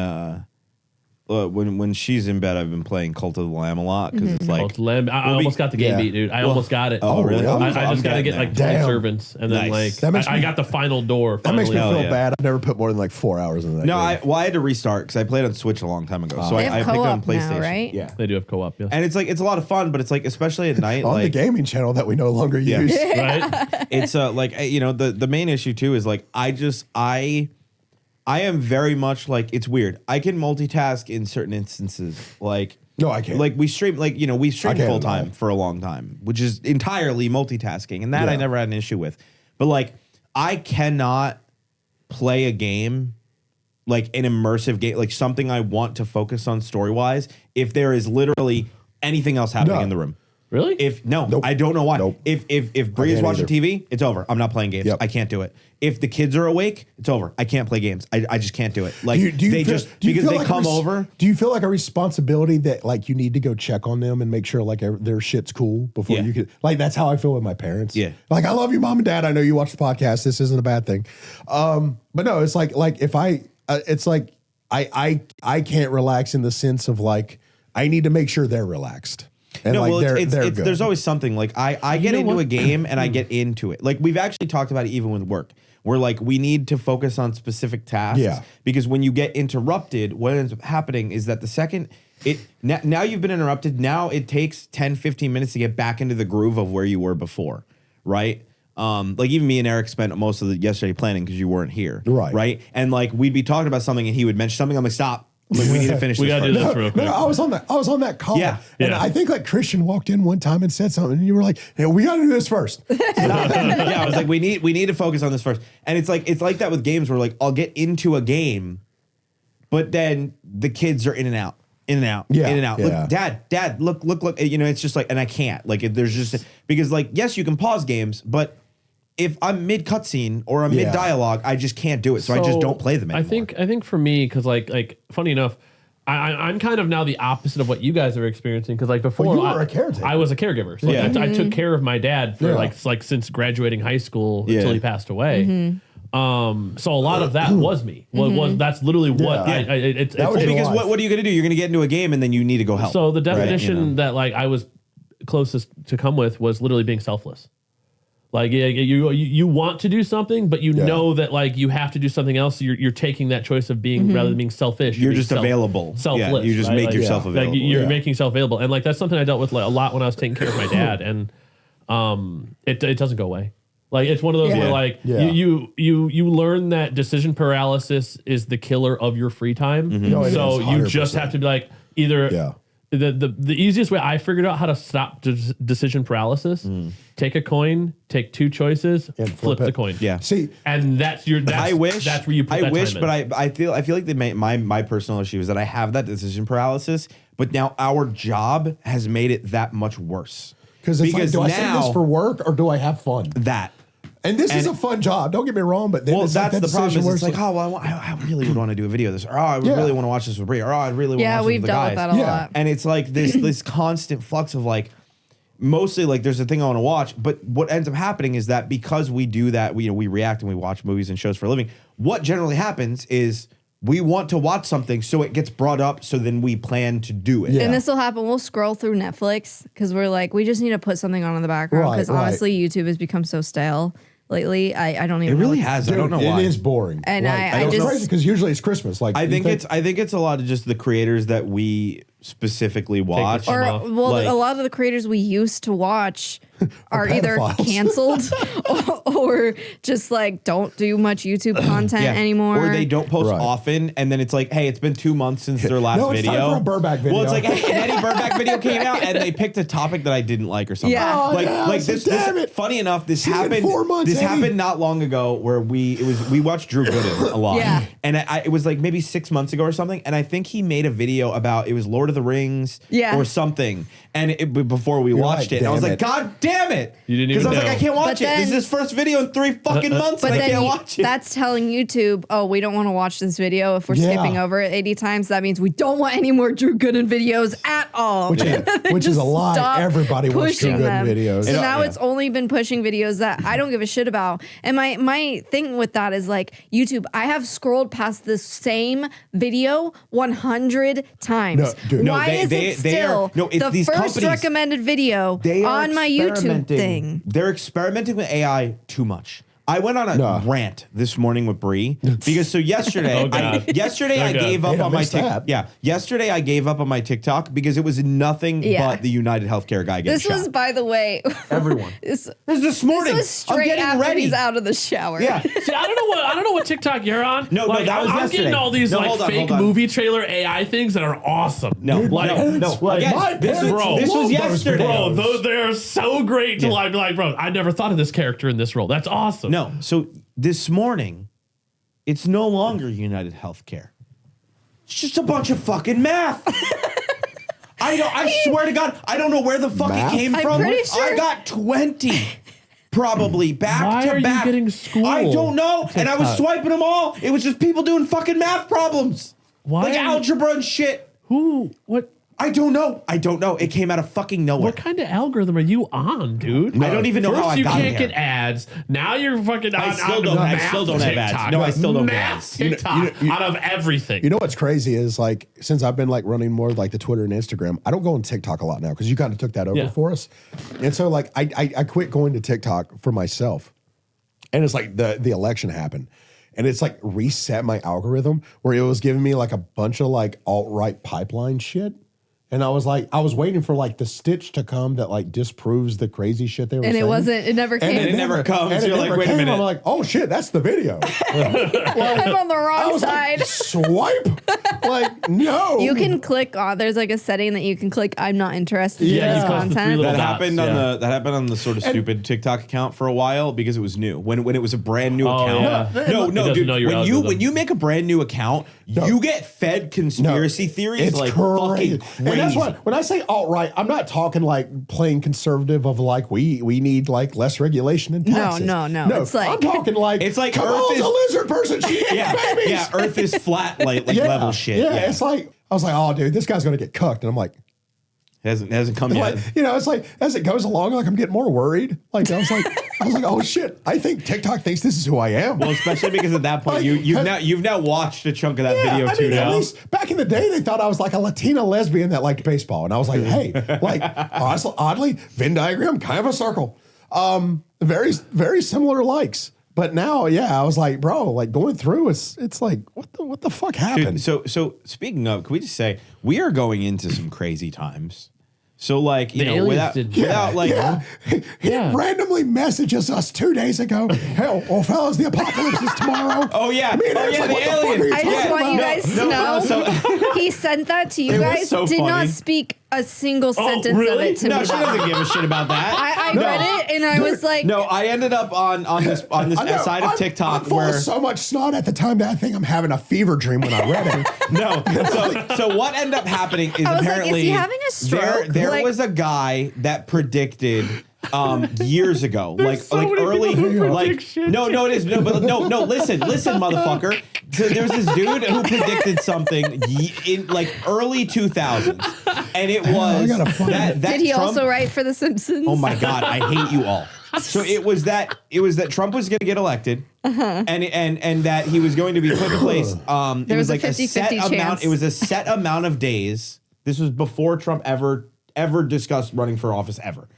When she's in bed, I've been playing Cult of the Lamb a lot because it's like Cult of the Lamb. I almost got the game beat, dude. I almost got it. Oh, really? I just got to get like 20 servants, and then I got the final door. That makes me feel bad. I've never put more than like 4 hours in that. No, I had to restart because I played on Switch a long time ago. So I picked it on PlayStation. Now, right? Yeah, they do have co-op. Yes. And it's like it's a lot of fun, but it's like especially at night on the gaming channel that we no longer use. Right? It's the main issue too is like I am very much like it's weird. I can multitask in certain instances. Like no, I can't. Like we stream full time for a long time, which is entirely multitasking, and that I never had an issue with. But like I cannot play a game like an immersive game, like something I want to focus on story wise, if there is literally anything else happening in the room. Really? I don't know why. Nope. If Bree is watching TV, it's over. I'm not playing games. Yep. I can't do it. If the kids are awake, it's over. I can't play games. I just can't do it. Like do you feel they like come over. Do you feel like a responsibility that like you need to go check on them and make sure like their shit's cool before you can like that's how I feel with my parents. Yeah. Like I love you, mom and dad. I know you watch the podcast. This isn't a bad thing. But no, it's like if it's like I can't relax in the sense of like I need to make sure they're relaxed. And there's always something like I get into a game and I get into it. Like we've actually talked about it even with work. Where like we need to focus on specific tasks because when you get interrupted, what ends up happening is that the second now you've been interrupted, now it takes 10, 15 minutes to get back into the groove of where you were before, right? Like even me and Erik spent most of the yesterday planning because you weren't here, right? And like we'd be talking about something and he would mention something. I'm like, stop. Like, we need to finish. We gotta do this real quick. No, I was on that call. Yeah. And I think like Christian walked in one time and said something, and you were like, "Hey, we gotta do this first." I was like, we need to focus on this first. And it's like that with games where like I'll get into a game, but then the kids are in and out. In and out. Look, dad, look. It's just like, and I can't. Like, there's just because like, yes, you can pause games, but if I'm mid cutscene or I'm mid dialogue, I just can't do it. So I just don't play them anymore. I think for me, because like funny enough, I'm kind of now the opposite of what you guys are experiencing. Because like before, you were a caretaker. I was a carever. So like, I took care of my dad for like since graduating high school until he passed away. So a lot of that was me. That's literally what. It's because what are you gonna do? You're gonna get into a game and then you need to go help. So the definition that like I was closest to come with was literally being selfless. Like you want to do something, but you know that like you have to do something else. So you're taking that choice of being rather than being selfish. You're just available, selfless. You just make yourself available. Like you're making yourself available, and like that's something I dealt with like, a lot when I was taking care of my dad, and it doesn't go away. Like it's one of those where like you learn that decision paralysis is the killer of your free time. So you just have to be like either. The easiest way I figured out how to stop decision paralysis: take a coin, take two choices, and flip the coin. Yeah. See, and that's where you put that time in. I feel like my personal issue is that I have that decision paralysis, but now our job has made it that much worse. Because like, do I say this for work or do I have fun? And this is a fun job. Don't get me wrong, but then that's the problem. It's like, I really would want to do a video of this, or I really want to watch this with Bree, or I really want to watch this with the guys. We've dealt with that a lot. And it's like this constant flux of like, mostly like there's a thing I want to watch, but what ends up happening is that because we do that, we react and we watch movies and shows for a living. What generally happens is we want to watch something, so it gets brought up, so then we plan to do it. Yeah. And this will happen. We'll scroll through Netflix because we're like, we just need to put something on in the background because honestly, YouTube has become so stale. Lately, I don't even. It really has. I don't know why. It is boring, and I just because usually it's Christmas. Like I think it's a lot of just the creators that we specifically watch. Or a lot of the creators we used to watch are either canceled or just like don't do much YouTube content anymore. Or they don't post often, and then it's like, hey, it's been 2 months since their last video. It's time for a Burback video. Well, it's like, hey, an Eddie Burback video came out, and they picked a topic that I didn't like or something. Yeah. This funny enough, this happened. 4 months, this happened not long ago where we watched Drew Gooden a lot. Yeah. And it was like maybe 6 months ago or something, and I think he made a video about, it was Lord of the Rings or something. And before we watched it, and I was like, God damn it! You didn't even Because I was like, I can't watch it. then, This is his first video in 3 fucking months, but and I then can't watch it. That's telling YouTube, oh, we don't want to watch this video. If we're skipping over it 80 times, that means we don't want any more Drew Gooden videos at all. Which is a lie. Everybody wants Drew Gooden videos. So now it's only been pushing videos that I don't give a shit about. And my thing with that is like, YouTube, I have scrolled past the same video 100 times. Why is it still the first recommended video on my YouTube thing? They're experimenting with AI too much. I went on a rant this morning with Bree because yesterday, I gave up on my TikTok. Yeah, yesterday I gave up on my TikTok because it was nothing but the United Healthcare guy getting shot. This was, by the way, everyone. This morning. This was straight after he's out of the shower. Yeah. See, I don't know what TikTok you're on. No, that was yesterday. I'm getting all these fake movie trailer AI things that are awesome. No. This was yesterday. Bro, they're so great to be like, bro, I never thought of this character in this role. That's awesome. No, so this morning, it's no longer United Healthcare. It's just a bunch of fucking math. I swear to God, I don't know where the fuck it came from. Pretty sure. I got 20. Probably back to back. Why are you getting schooled? I don't know. TikTok. And I was swiping them all. It was just people doing fucking math problems. Why? Like algebra and shit. Who? What? I don't know. It came out of fucking nowhere. What kind of algorithm are you on, dude? I don't even know how I got here. First you can't get ads. Now you're fucking on I still don't have ads. No, I still don't have ads. TikTok out of everything. You know what's crazy is like, since I've been like running more like the Twitter and Instagram, I don't go on TikTok a lot now because you kind of took that over for us. And so like I quit going to TikTok for myself. And it's like the election happened. And it's like reset my algorithm where it was giving me like a bunch of like alt-right pipeline shit. And I was waiting for like the stitch to come that like disproves the crazy shit they were saying. And it never came. And it never comes. And you're like, wait a minute. I'm like, oh shit, that's the video. I'm on the wrong side. Like, swipe? Like, no. You can click on, there's like a setting that you can click, I'm not interested in this content. That happened on the sort of stupid TikTok account for a while because it was new. When it was a brand new account. Yeah. No, dude. When you make a brand new account, you get fed conspiracy theories like fucking crazy. And that's why when I say alt-right, I'm not talking like playing conservative of like we need like less regulation and taxes. No. It's like, I'm talking like it's like Earth is a lizard person. She babies. Yeah, Earth is flat like level shit. Yeah, it's like I was like, oh dude, this guy's gonna get cooked, and I'm like, it hasn't come yet. Like, it's like as it goes along, like I'm getting more worried. Like I was like, oh shit, I think TikTok thinks this is who I am. Well, especially because at that point you've now watched a chunk of that video too. Now, at least back in the day, they thought I was like a Latina lesbian that liked baseball, and I was like, hey, like oddly, Venn diagram, kind of a circle, very very similar likes. But now, I was like, bro, like going through, it's like, what the fuck happened? Dude, so speaking of, can we just say we are going into some crazy times? So like, he randomly messages us 2 days ago. Hell, fellas, the apocalypse is tomorrow. Oh yeah, the alien. I just want you guys to know he sent that to you guys. Did not speak a single sentence of it to me. No, she doesn't give a shit about that. I read it and I was like, no, I ended up on this side of TikTok I'm full of so much snot at the time that I think I'm having a fever dream when I read it. No, so what ended up happening is apparently like, is he having a stroke? There was a guy that predicted years ago, like early, like no, it is no, listen, motherfucker. So there's this dude who predicted something in like early 2000s, and it was that. Did he Trump, also write for The Simpsons? Oh my God, I hate you all. So it was that Trump was going to get elected, and that he was going to be put in place. There was like a set amount. It was a set amount of days. This was before Trump ever discussed running for office ever.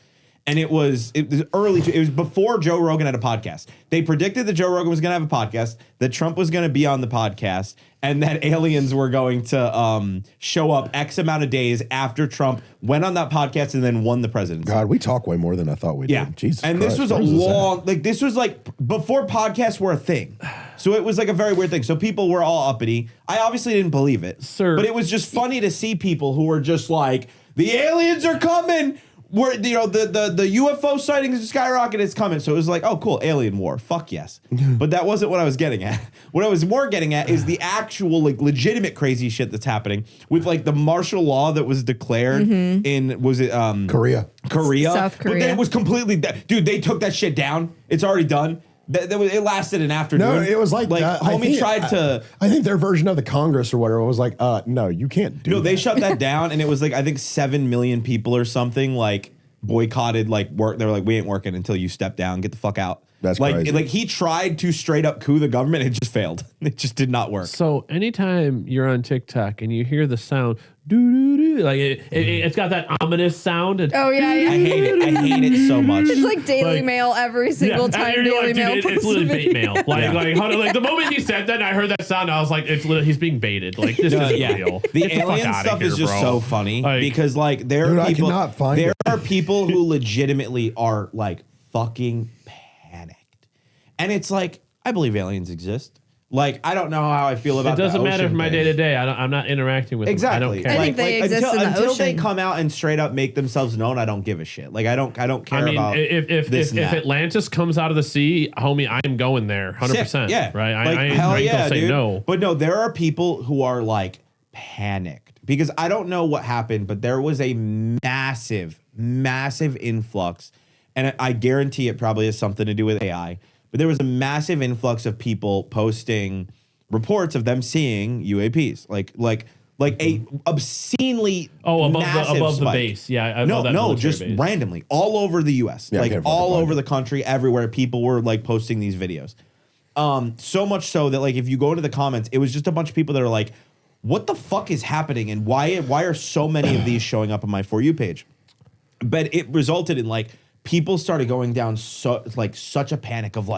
And it was early. It was before Joe Rogan had a podcast. They predicted that Joe Rogan was going to have a podcast, that Trump was going to be on the podcast, and that aliens were going to show up X amount of days after Trump went on that podcast and then won the presidency. God, we talk way more than I thought we did. Jesus and Christ, this was a long, this was before podcasts were a thing. So it was like a very weird thing. So people were all uppity. I obviously didn't believe it. Sir. But it was just funny to see people who were just like, the aliens are coming. Where the UFO sightings is skyrocketing, it's coming. So it was like, oh, cool, alien war. Fuck yes. But that wasn't what I was getting at. What I was more getting at is the actual legitimate crazy shit that's happening with the martial law that was declared in, was it Korea? South Korea. But then it was completely, dude, they took that shit down. It's already done. It lasted an afternoon. No, it was homie tried to. I think their version of the Congress or whatever was like, no, you can't do that. No, they shut that down, and it was I think 7 million people or something boycotted work. They were like, we ain't working until you step down, get the fuck out. That's crazy. He tried to straight up coup the government, it just failed. It just did not work. So anytime you're on TikTok and you hear the sound, doo-doo-doo, it's got that ominous sound. Oh yeah, yeah. I hate it. I hate it so much. It's like Daily Mail every single time Daily Mail it's posts literally a bait video. mail. The moment he said that and I heard that sound, I was like, he's being baited. This is real. The Get alien fuck outta stuff here, is just bro. so funny because there Dude, are I people. cannot find there it. are people who legitimately are fucking panicked, and it's I believe aliens exist. I don't know how I feel about it. Doesn't the matter ocean for my thing. day to day. I'm not interacting with Exactly. them. I don't care. I think they exist in the until they ocean. come out and straight up make themselves known. I don't give a shit. I don't care about. if Atlantis comes out of the sea, homie, I am going there 100%. Yeah, right. I hell ain't yeah, gonna say dude. no. But no, there are people who are panicked because I don't know what happened, but there was a massive influx, and I guarantee it probably has something to do with AI. But there was a massive influx of people posting reports of them seeing UAPs, a obscenely above massive the base. Yeah, I know that no, just base. randomly all over the U.S. Yeah, I can't all fucking over find the country, everywhere. People were posting these videos. So much so that if you go into the comments, it was just a bunch of people that are like, "What the fuck is happening?" And why are so many of these showing up on my For You page? But it resulted in people started going down such a panic of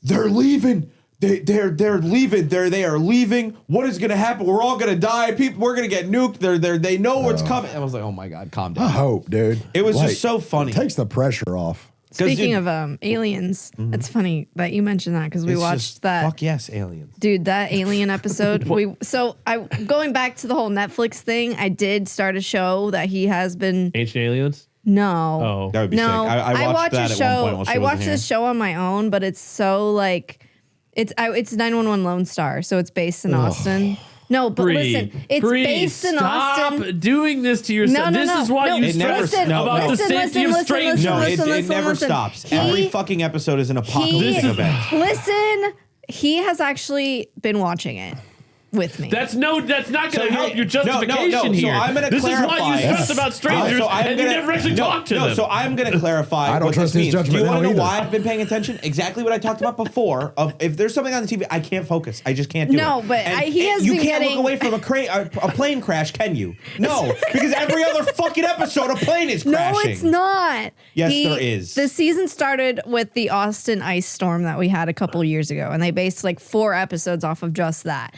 they're leaving. They're leaving. They are leaving. What is going to happen? We're all going to die. We're going to get nuked. They know what's coming. I was like, oh my God, calm down. I hope, dude. It was just so funny. It takes the pressure off. Speaking of aliens, it's funny that you mentioned that because we watched that. Fuck yes, aliens. Dude, that alien episode. Going back to the whole Netflix thing, I did start a show that he has been. Ancient Aliens. No. Oh, that would be no. sick. I watched that a show. at one point while she I watched wasn't this show on my own, but it's so it's 911 Lone Star, so it's based in Austin. No, but Bree, listen, it's Bree, based in stop Austin. doing this to yourself. No, this is why no, you it stress listen, about the safety of strangers. No, listen, it never listen. stops. Every fucking episode is an apocalyptic event. Listen, he has actually been watching it with me. That's not going to help your justification no. here. So I'm going to this clarify. is why you stress about strangers and you never actually talk to them. So I'm going to clarify. I don't what trust this his means. judgment Do you want to know now why either. I've been paying attention? Exactly what I talked about before. Of if there's something on the TV, I can't focus. I just can't do it. No, but he has you been can't getting. look away from a plane crash, can you? No, because every other fucking episode, a plane is crashing. No, it's not. Yes, there is. The season started with the Austin ice storm that we had a couple years ago, and they based 4 episodes off of just that.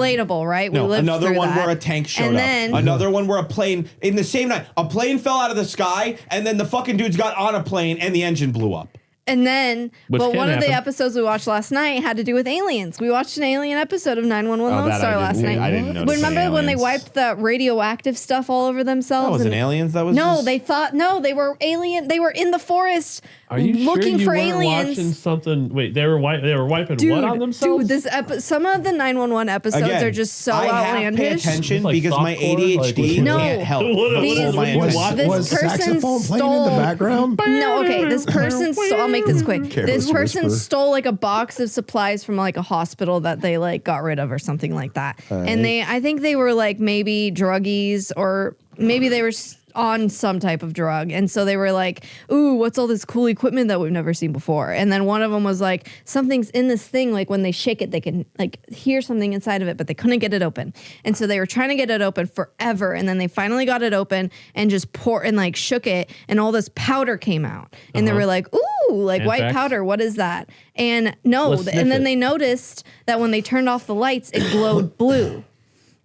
Relatable, right? We lived another through one that. where a tank showed And up. then- Another one where a plane, in the same night, a plane fell out of the sky, and then the fucking dudes got on a plane, and the engine blew up. And then, Which but can one of the happen. episodes we watched last night had to do with aliens. We watched an alien episode of 911 Lone that I Star last didn't- night. I didn't notice Remember any when they aliens. wiped the radioactive stuff all over themselves? That wasn't and- aliens. That was No, just- they thought they were alien. They were in the forest Are you looking sure you for weren't aliens. watching something? Wait, they were wiping Dude, what on themselves? some of the 911 episodes Again, are just so I have to pay outlandish. attention Like because my softcore, ADHD No. can't help. What- but These- pull my was- attention. this Was person saxophone playing in stole- the background? No, okay. This person I'll make this quick. Careless This person whisper. stole a box of supplies from a hospital that they got rid of or something like that. And I think they were maybe druggies or maybe they were on some type of drug. And so they were like, ooh, what's all this cool equipment that we've never seen before? And then one of them was like, something's in this thing. Like when they shake it, they can like hear something inside of it, but they couldn't get it open. And so they were trying to get it open forever. And then they finally got it open and just poured and like shook it. And all this powder came out. And they were like, ooh, like white powder. What is that? And no. And then they noticed that when they turned off the lights, it glowed blue.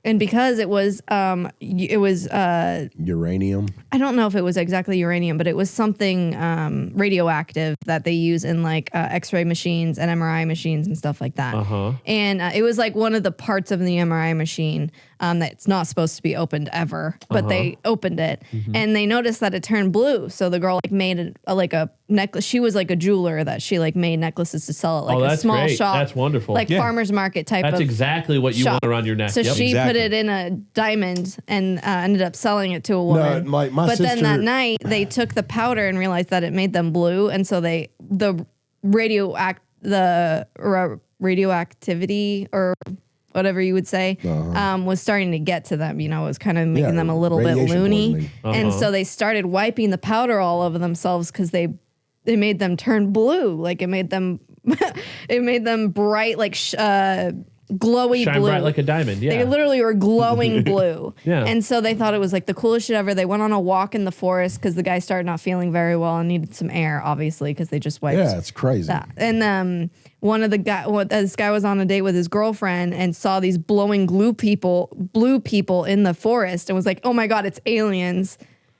And because it was uranium. I don't know if it was exactly uranium, but it was something radioactive that they use in like X-ray machines and MRI machines and stuff like that. And it was like one of the parts of the MRI machine that's not supposed to be opened ever, but they opened it and they noticed that it turned blue. So the girl like made a necklace. She was like a jeweler that she like made necklaces to sell at like a small great. shop. That's wonderful. Like farmer's market type That's of exactly what you shop. want around your neck. So she put it in a diamond and ended up selling it to a woman. No, my but sister, then that night they took the powder and realized that it made them blue, and so the radioactivity or whatever you would say was starting to get to them. You know, it was kind of making them a little bit loony, and so they started wiping the powder all over themselves because they made them turn blue. Like it made them bright, like glowy Shine blue. bright like a diamond, yeah. They literally were glowing blue. Yeah. And so they thought it was like the coolest shit ever. They went on a walk in the forest because the guy started not feeling very well and needed some air, obviously, because they just wiped. Yeah, it's crazy. That. And this guy was on a date with his girlfriend and saw these blue people in the forest and was like, oh my God, it's aliens.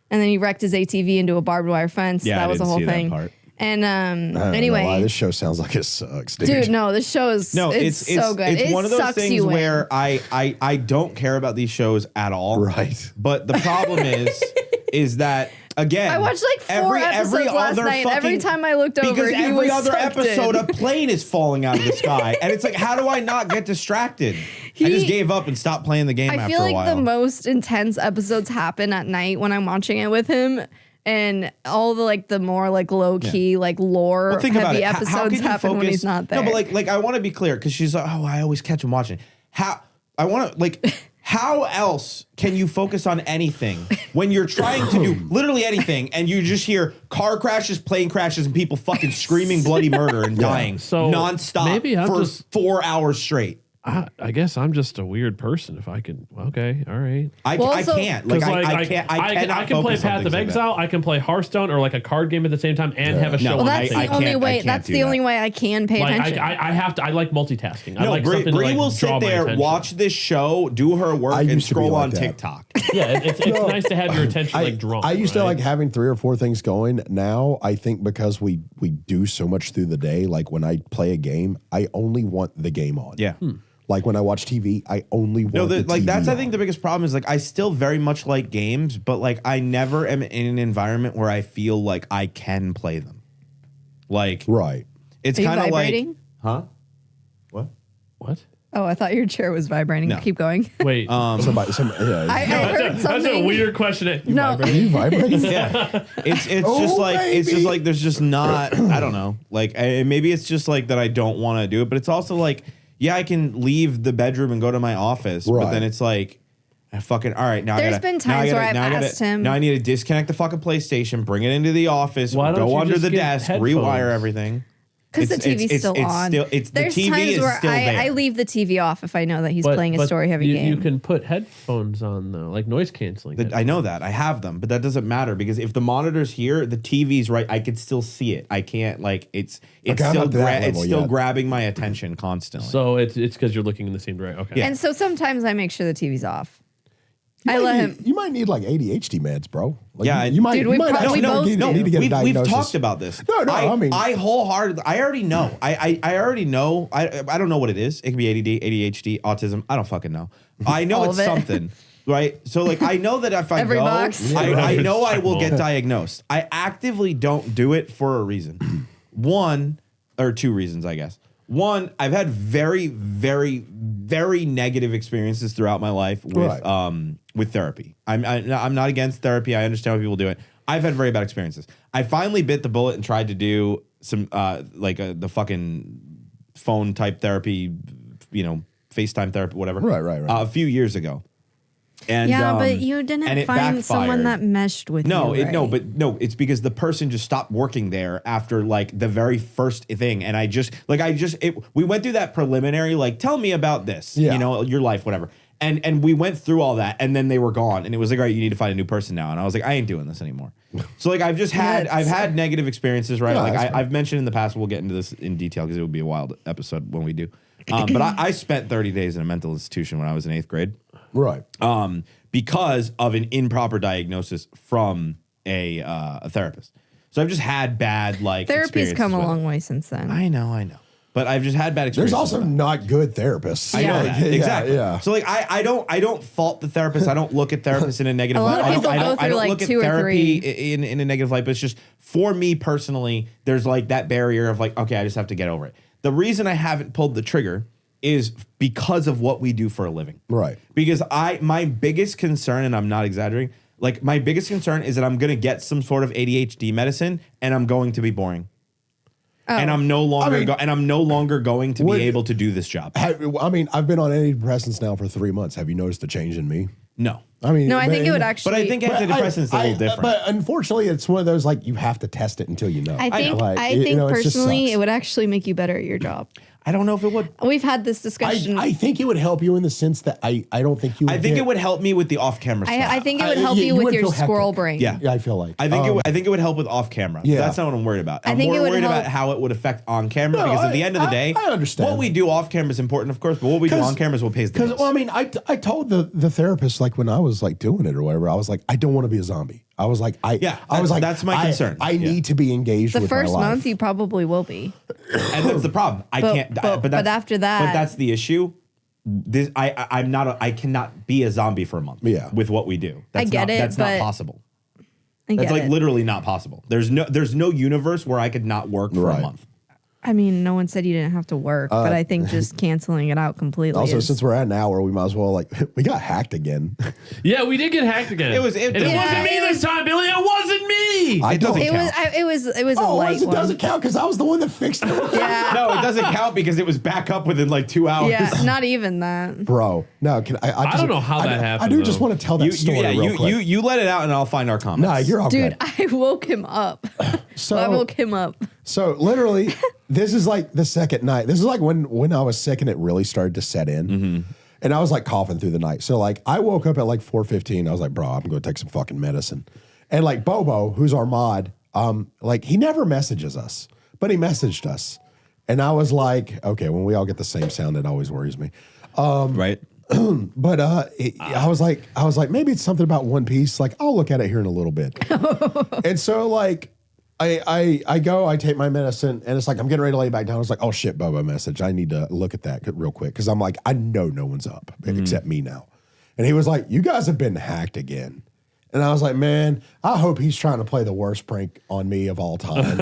And then he wrecked his ATV into a barbed wire fence. Yeah, that was the whole thing. That part. And anyway, know why. This show sounds like it sucks, dude. No, this show is it's so good. It's one of those things where I I don't care about these shows at all. Right. But the problem is that again, I watched like four episodes last night, and every time I looked over, because every other sucked episode, in. a plane is falling out of the sky, and it's like, how do I not get distracted? I just gave up and stopped playing the game. I feel like the most intense episodes happen at night when I'm watching it with him. And all the more like low key like lore heavy episodes happen when he's not there. No, but like I want to be clear because she's like, oh, I always catch him watching. How else can you focus on anything when you're trying to do literally anything and you just hear car crashes, plane crashes, and people fucking screaming bloody murder and dying nonstop for 4 hours straight? I guess I'm just a weird person. If I can, okay, all right. I can't. Like I can't. I can play Path of Exile. I can play Hearthstone or like a card game at the same time and have a show. Well, that's the only way. That's the only way I can pay attention. I have to. I like multitasking. No, I like Bree something to will sit there, watch this show, do her work, and scroll on TikTok. Yeah, it's nice to have your attention drawn. I used to like having 3 or 4 things going. Now I think because we do so much through the day, like when I play a game, I only want the game on. Yeah. Like when I watch TV, I only want the TV that's on. I think the biggest problem is like I still very much like games, but like I never am in an environment where I feel like I can play them. Like it's kind of like What? Oh, I thought your chair was vibrating. No. Keep going. Wait. I heard something. That's a weird question. You vibrate? Yeah. It's just like there's just not I don't know. Like maybe it's just like that I don't want to do it, but it's also like yeah, I can leave the bedroom and go to my office, but then it's like, all right, now There's been times where I've asked him. Now I need to disconnect the fucking PlayStation, bring it into the office, go under the desk, rewire everything. Because the TV's still on. There's times where I leave the TV off if I know that he's playing a story-heavy game. You can put headphones on, though, like noise canceling. I know that. I have them, but that doesn't matter because if the monitor's here, the TV's right, I can still see it. I can't, it's still grabbing my attention constantly. So it's because you're looking in the same direction. Okay. Yeah. And so sometimes I make sure the TV's off. You might need like ADHD meds, bro. Like, you might. Dude, we need to get a diagnosis. We've talked about this. I wholeheartedly. I already know. I already know. I don't know what it is. It could be ADHD, autism. I don't fucking know. I know it's something, right? So like, I know that if I Every go, box. I know I will get diagnosed. I actively don't do it for a reason. 1 or 2 reasons, I guess. 1, I've had very, very, very negative experiences throughout my life with therapy. I'm not against therapy. I understand why people do it. I've had very bad experiences. I finally bit the bullet and tried to do some the fucking phone type therapy, FaceTime therapy, whatever. Right. A few years ago. And but you didn't find someone that meshed with you. No, it's because the person just stopped working there after like the very first thing. And we went through that preliminary, like, tell me about this, your life, whatever. And we went through all that, and then they were gone. And it was like, all right, you need to find a new person now. And I was like, I ain't doing this anymore. So like I've had negative experiences, right? I've mentioned in the past, we'll get into this in detail because it would be a wild episode when we do. But I spent 30 days in a mental institution when I was in 8th grade. Right. Because of an improper diagnosis from a therapist. So I've just had bad therapy's come a long way since then. I know. But I've just had bad experiences. There's also not good therapists. I know that. Exactly. Yeah. So like I don't fault the therapist. I don't look at therapists in a negative light. I don't look at therapy in a negative light, but it's just for me personally, there's like that barrier of like, okay, I just have to get over it. The reason I haven't pulled the trigger is because of what we do for a living. Right. Because my biggest concern, and I'm not exaggerating, like my biggest concern is that I'm going to get some sort of ADHD medicine and I'm going to be boring. Oh. And I'm no longer going to be able to do this job. I've been on antidepressants now for 3 months. Have you noticed a change in me? No. I think it would actually. But I think antidepressants is a little different. But unfortunately, it's one of those like you have to test it until you know. I think personally, it would actually make you better at your job. I don't know if it would. We've had this discussion. I think it would help you in the sense that I don't think you would. I think it would help me with the off-camera stuff. I think it would help you with your squirrel brain. Yeah, I feel like. I think it would help with off-camera. Yeah. That's not what I'm worried about. I'm more worried about how it would affect on-camera because at the end of the day, I understand. What we do off-camera is important, of course, but what we do on-camera is what pays the bills. Because, I told the therapist, like, when I was, like, doing it or whatever, I was like, I don't want to be a zombie. I was like, that's my concern. I need to be engaged with my life. The first month, you probably will be. And that's the problem. I can't. But after that, but that's the issue. I cannot be a zombie for a month. Yeah. With what we do, that's not possible. That's like literally not possible. There's no universe where I could not work for a month. I mean, no one said you didn't have to work, but I think just canceling it out completely. Also, since we're at an hour, we might as well we got hacked again. Yeah, we did get hacked again. It wasn't me this time, Billy. It wasn't me. It was a light one. It doesn't count because I was the one that fixed it. Yeah. No, it doesn't count because it was back up within like 2 hours. Yeah, not even that. Bro, no, I don't know how that happened. I do just want to tell that story real quick. You let it out and I'll find our comments. Nah, you're all good. Dude, I woke him up. I woke him up. So literally, this is like the second night. This is like when I was sick and it really started to set in. Mm-hmm. And I was like coughing through the night. So like I woke up at like 4:15. I was like, bro, I'm going to take some fucking medicine. And like Bobo, who's our mod, like he never messages us, but he messaged us. And I was like, okay, when we all get the same sound, it always worries me. Right. But I was like, maybe it's something about One Piece. Like I'll look at it here in a little bit. And so like, I take my medicine and it's like, I'm getting ready to lay back down. I was like, oh shit, Bobo message. I need to look at that real quick. Cause I'm like, I know no one's up except me now. And he was like, you guys have been hacked again. And I was like, man, I hope he's trying to play the worst prank on me of all time.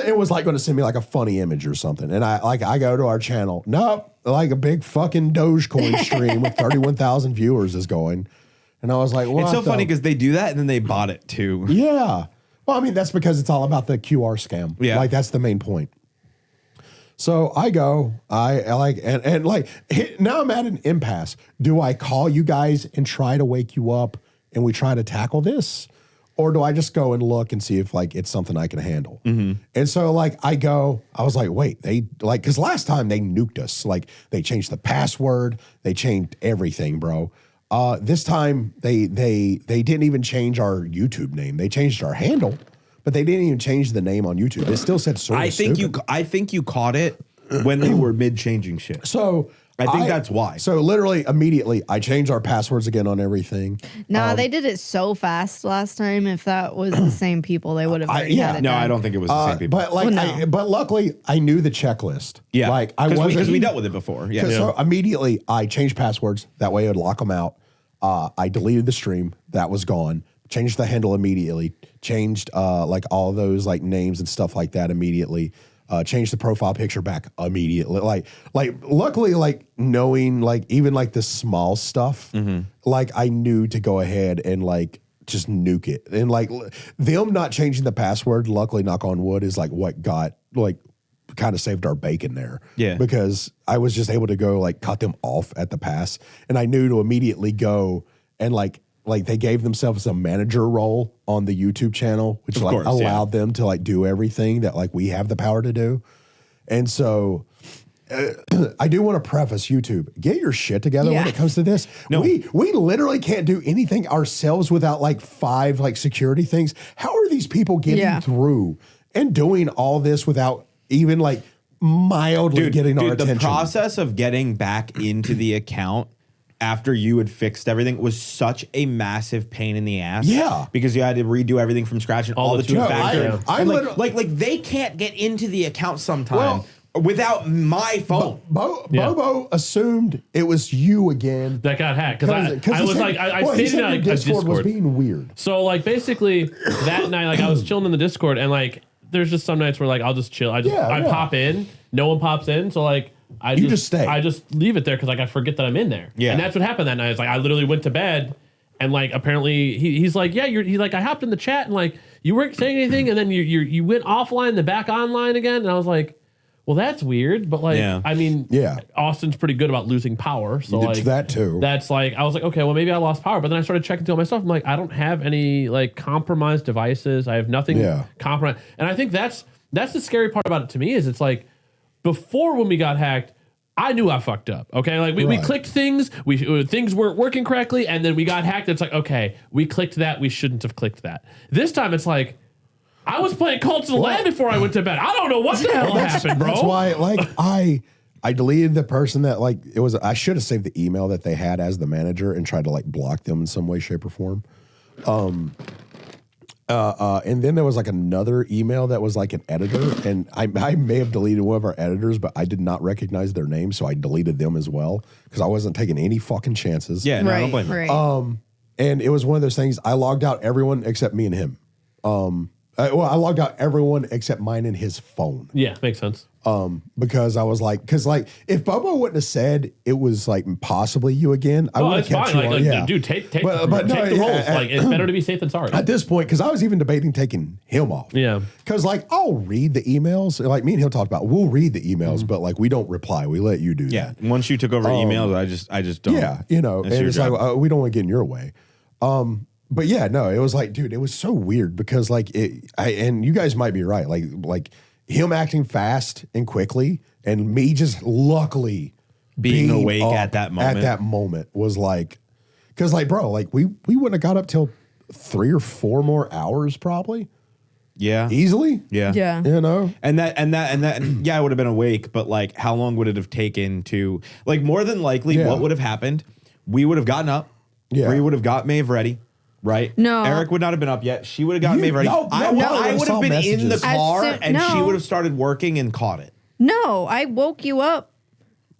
It was like going to send me like a funny image or something. And I go to our channel. Nope. Like a big fucking Dogecoin stream with 31,000 viewers is going. And I was like, what? It's so funny because they do that and then they bought it too. Yeah. Well, I mean, that's because it's all about the QR scam. Yeah. Like, that's the main point. So I go, and now I'm at an impasse. Do I call you guys and try to wake you up and we try to tackle this? Or do I just go and look and see if like it's something I can handle? Mm-hmm. And so like I was like, wait, because last time they nuked us. Like they changed the password. They changed everything, bro. This time they didn't even change our YouTube name. They changed our handle, but they didn't even change the name on YouTube. It still said Sorta. I think you caught it when they were mid changing shit. So I think that's why. So literally immediately I changed our passwords again on everything. Nah, they did it so fast last time. If that was the same people, they would have had it done. I don't think it was the same people. But but luckily I knew the checklist. Yeah, like I wasn't because we dealt with it before. Yeah. So immediately I changed passwords. That way it would lock them out. I deleted the stream. That was gone. Changed the handle immediately. Changed like all those like names and stuff like that immediately. Changed the profile picture back immediately. Like luckily, like knowing like even like the small stuff, like I knew to go ahead and like just nuke it. And like them not changing the password, luckily, knock on wood, is like what got like kind of saved our bacon there. Yeah. Because I was just able to go like cut them off at the pass. And I knew to immediately go and like they gave themselves a manager role on the YouTube channel, which allowed them to like do everything that like we have the power to do. And so I do want to preface YouTube, get your shit together when it comes to this. No. We literally can't do anything ourselves without like 5 like security things. How are these people getting through and doing all this without even like mildly getting our attention? The process of getting back into the account after you had fixed everything was such a massive pain in the ass. Yeah. Because you had to redo everything from scratch and all the two-factor. Like they can't get into the account sometime without my phone. Bobo assumed it was you again that got hacked because I was like, I stayed in like Discord was being weird. So like basically that night, like I was chilling in the Discord and like there's just some nights where like I'll just chill. I pop in, no one pops in, so like I just stay. I just leave it there because like I forget that I'm in there. Yeah, and that's what happened that night. It's like I literally went to bed. And like apparently he's like, yeah, he's like, I hopped in the chat and like you weren't saying anything, and then you went offline, then back online again, and I was like, well, that's weird, but like, I mean, Austin's pretty good about losing power, so like that too. That's like, I was like, okay, well maybe I lost power, but then I started checking through all my stuff. I'm like, I don't have any like compromised devices. I have nothing compromised, and I think that's the scary part about it to me is it's like before when we got hacked, I knew I fucked up. Okay, like we clicked things, things weren't working correctly, and then we got hacked. It's like, okay, we clicked that, we shouldn't have clicked that. This time it's like, I was playing Cult of the Lamb before I went to bed. I don't know what the hell happened, bro. That's why, like, I deleted the person that, like, it was, I should have saved the email that they had as the manager and tried to, like, block them in some way, shape, or form. And then there was, like, another email that was, like, an editor, and I may have deleted one of our editors, but I did not recognize their name, so I deleted them as well, because I wasn't taking any fucking chances. Yeah, no, I don't blame them. And it was one of those things, I logged out everyone except me and him. I logged out everyone except mine and his phone. Yeah, makes sense. Because I was like, if Bobo wouldn't have said it was like possibly you again, I would have kept you on. Like, dude, take the roles. Like, it's better to be safe than sorry. At this point, because I was even debating taking him off. Yeah. Because like I'll read the emails, like me and he'll talk about. We'll read the emails, but like we don't reply. We let you do that. Yeah. Once you took over emails, I just don't. Yeah, you know, and it's like we don't want to get in your way. But yeah, no, it was like, dude, it was so weird because like and you guys might be right, like him acting fast and quickly, and me just luckily being awake at that moment. At that moment was like, because like, bro, like we wouldn't have got up till 3 or 4 more hours probably. Yeah, easily. Yeah, you know, and that, yeah, I would have been awake, but like, how long would it have taken to like? More than likely, what would have happened? We would have gotten up. Yeah, Bree would have got Maeve ready. Right? No. Eric would not have been up yet. She would have gotten Maeve ready. I would have been in the car and she would have started working and caught it. No, I woke you up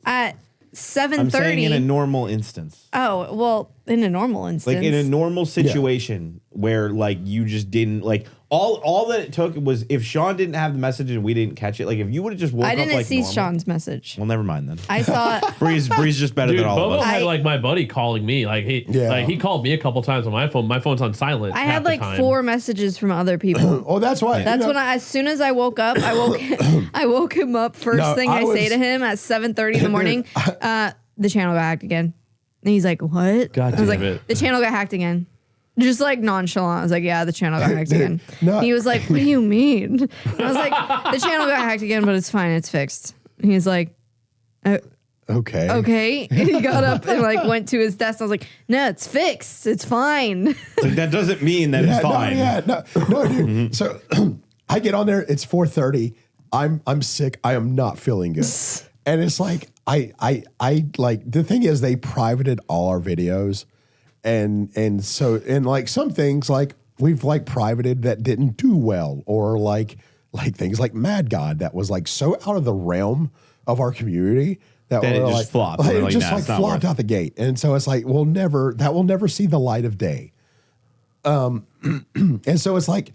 at 7:30. I'm saying in a normal instance. Oh, well, in a normal instance. Like in a normal situation where like you just didn't like all that it took was if Sean didn't have the message and we didn't catch it. Like if you would have just woke up like normal. I didn't see Sean's message. Well, never mind then. I saw it. Bree's just better than all Bobo of us. had like my buddy calling me. Like he called me a couple times on my phone. My phone's on silent. I had like 4 messages from other people. Oh, that's why. That's when as soon as I woke up, I woke him up. First thing I say to him at 7:30 in the morning, the channel got hacked again. And he's like, what? God damn it. The channel got hacked again. Just like nonchalant. I was like, yeah, the channel got hacked again. He was like, what do you mean? I was like, the channel got hacked again, but it's fine. It's fixed. And he's like, okay. And he got up and like went to his desk. I was like, no, it's fixed. It's fine. Like, that doesn't mean that it's fine. No, dude. So I get on there. It's 4:30. I'm sick. I am not feeling good. And it's like, I like, the thing is they privated all our videos. And so like some things like we've like privated that didn't do well, or like things like Mad God that was like so out of the realm of our community that it just like, flopped. Like, it just like flopped out the gate. And so it's like that will never see the light of day. And so it's like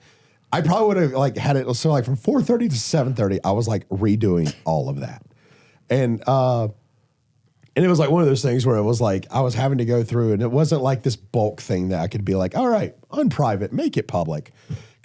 I probably would have like had it so like from 4:30 to 7:30 I was like redoing all of that. And it was like one of those things where it was like I was having to go through, and it wasn't like this bulk thing that I could be like, all right, unprivate, make it public.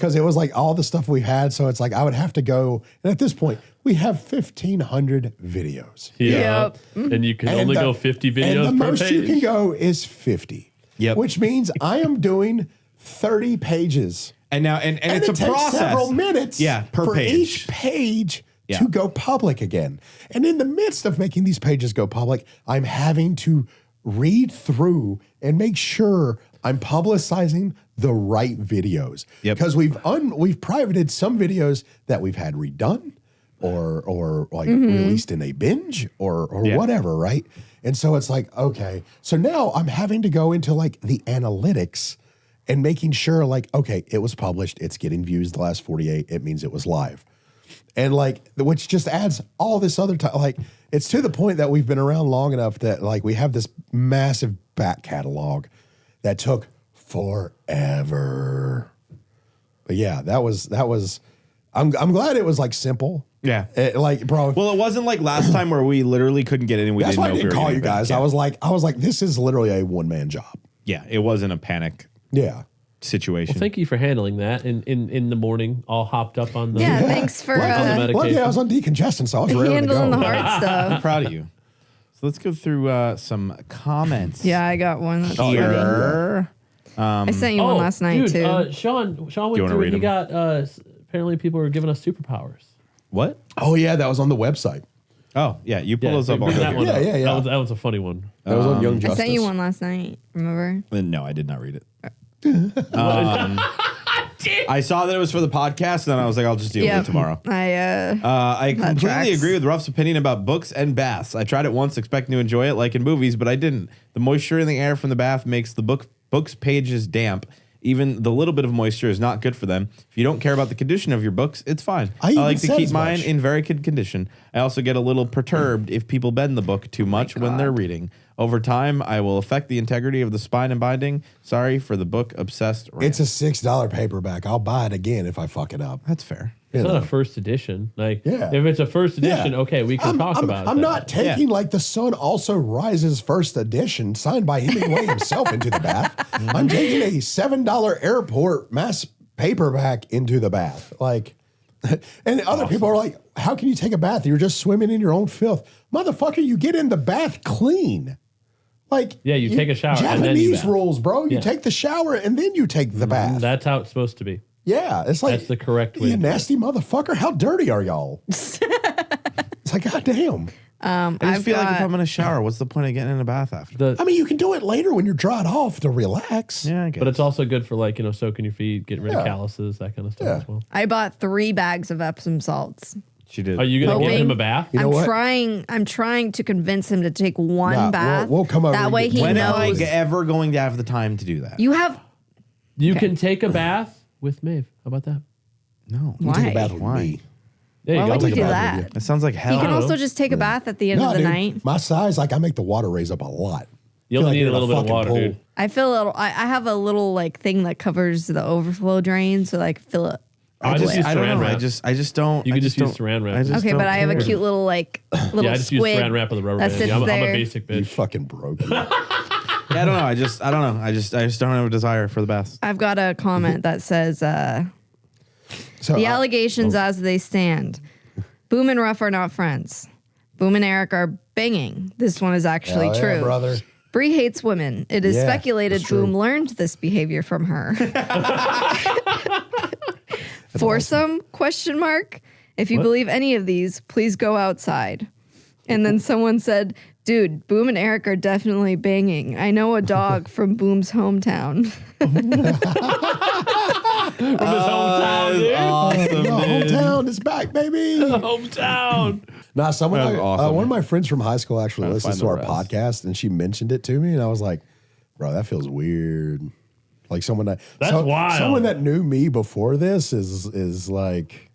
because it was like all the stuff we had. So it's like I would have to go. And at this point, we have 1,500 videos. Yeah. Yep. And you can only go 50 videos and the per most page. you can go is 50. Yep. Which means I am doing 30 pages. And now, and it's it a takes process. Several minutes per for page. each page to go public again. And in the midst of making these pages go public, I'm having to read through and make sure I'm publicizing the right videos. Because we've privated some videos that we've had redone or like released in a binge or whatever, right? And so it's like, okay, so now I'm having to go into like the analytics and making sure like, okay, it was published, it's getting views the last 48, it means it was live. And like, which just adds all this other time. Like, it's to the point that we've been around long enough that like we have this massive back catalog that took forever. But yeah, that was. I'm glad it was like simple. Yeah, like bro. Well, it wasn't like last time where we literally couldn't get in. That's why I didn't call you guys. Yeah. I was like, this is literally a one-man job. Yeah, it wasn't a panic. Yeah. Situation. Well, thank you for handling that in the morning, all hopped up on the thanks for on the medication. Well, yeah, I was on decongestant, so I was ready to go. Handling the hard stuff. I'm proud of you. So let's go through some comments. Yeah, I got one. Here. I sent you one last night dude, too. Sean went wanna through read and he them? got apparently people were giving us superpowers. What? Oh yeah, that was on the website. Oh yeah, you pull those up. bring that one Yeah, up. yeah, yeah. That was a funny one. That was on Young I Justice. sent you one last night. Remember? No, I did not read it. I saw that it was for the podcast, and then I was like, I'll just deal with it tomorrow. I completely tracks. agree with Ruff's opinion about books and baths. I tried it once expecting to enjoy it like in movies, but I didn't. The moisture in the air from the bath makes the book's pages damp. Even the little bit of moisture is not good for them. If you don't care about the condition of your books, it's fine. I like to keep mine in very good condition. I also get a little perturbed if people bend the book too much when they're reading. Over time, I will affect the integrity of the spine and binding. Sorry for the book obsessed rant. It's a $6 paperback. I'll buy it again if I fuck it up. That's fair. It's not a first edition. Like, if it's a first edition, okay, we can talk about it. I'm not taking like The Sun Also Rises first edition signed by Hemingway himself into the bath. I'm taking a $7 airport mass paperback into the bath. Like, and other people are like, how can you take a bath? You're just swimming in your own filth. Motherfucker, you get in the bath clean. Like, you take a shower and then you Japanese bath. rules, bro. You take the shower and then you take the bath. That's how it's supposed to be. Yeah, it's like That's the correct way You to do it. nasty motherfucker! How dirty are y'all? It's like, goddamn. I just feel like if I'm in a shower, what's the point of getting in a bath after? I mean, you can do it later when you're dried off to relax. Yeah, I guess. But it's also good for like, soaking your feet, getting rid of calluses, that kind of stuff as well. I bought 3 bags of Epsom salts. She did. Are you going to give Hoping- him a bath? You know what? I'm trying to convince him to take one Nah, bath. we'll come over that and way get- he When am I knows. ever going to have the time to do that? You have You can take a bath with Maeve. How about that? No. You take a Why? bath with Why? me. There you Why go. would you take a do bath with that? That sounds like hell. You can I don't also know. just take a bath at the end of the dude, night. my size, like I make the water raise up a lot. You Feel only like need you're a in little bit of fucking water, pool. dude. I feel a little. I have a little like thing that covers the overflow drain, so like fill it. I just use I don't saran know. wrap. I just don't. You I can just use don't- saran wrap. I just Okay, but don't I have a care. cute little like little Yeah, I just use squid saran wrap with a rubber that band. sits Yeah, I'm a there. basic You bitch. fucking broke. Yeah, I don't know. I don't know. I just don't have a desire for the bath. I've got a comment that says So the allegations as they stand. Boom and Ruff are not friends. Boom and Erik are banging. This one is actually hell yeah, true. brother. Bree hates women. It is Yeah, speculated that's true. Boom learned this behavior from her. Foursome? Question mark. If you believe any of these, please go outside. And then someone said, dude, Boom and Erik are definitely banging. I know a dog from Boom's hometown. From his hometown, dude. Awesome, The hometown is back, baby. Hometown. Nah, someone, That's awesome. one of my friends from high school actually Trying to listens find to the our rest. podcast, and she mentioned it to me, and I was like, bro, that feels weird. Like someone that That's wild. Someone that knew me before this is like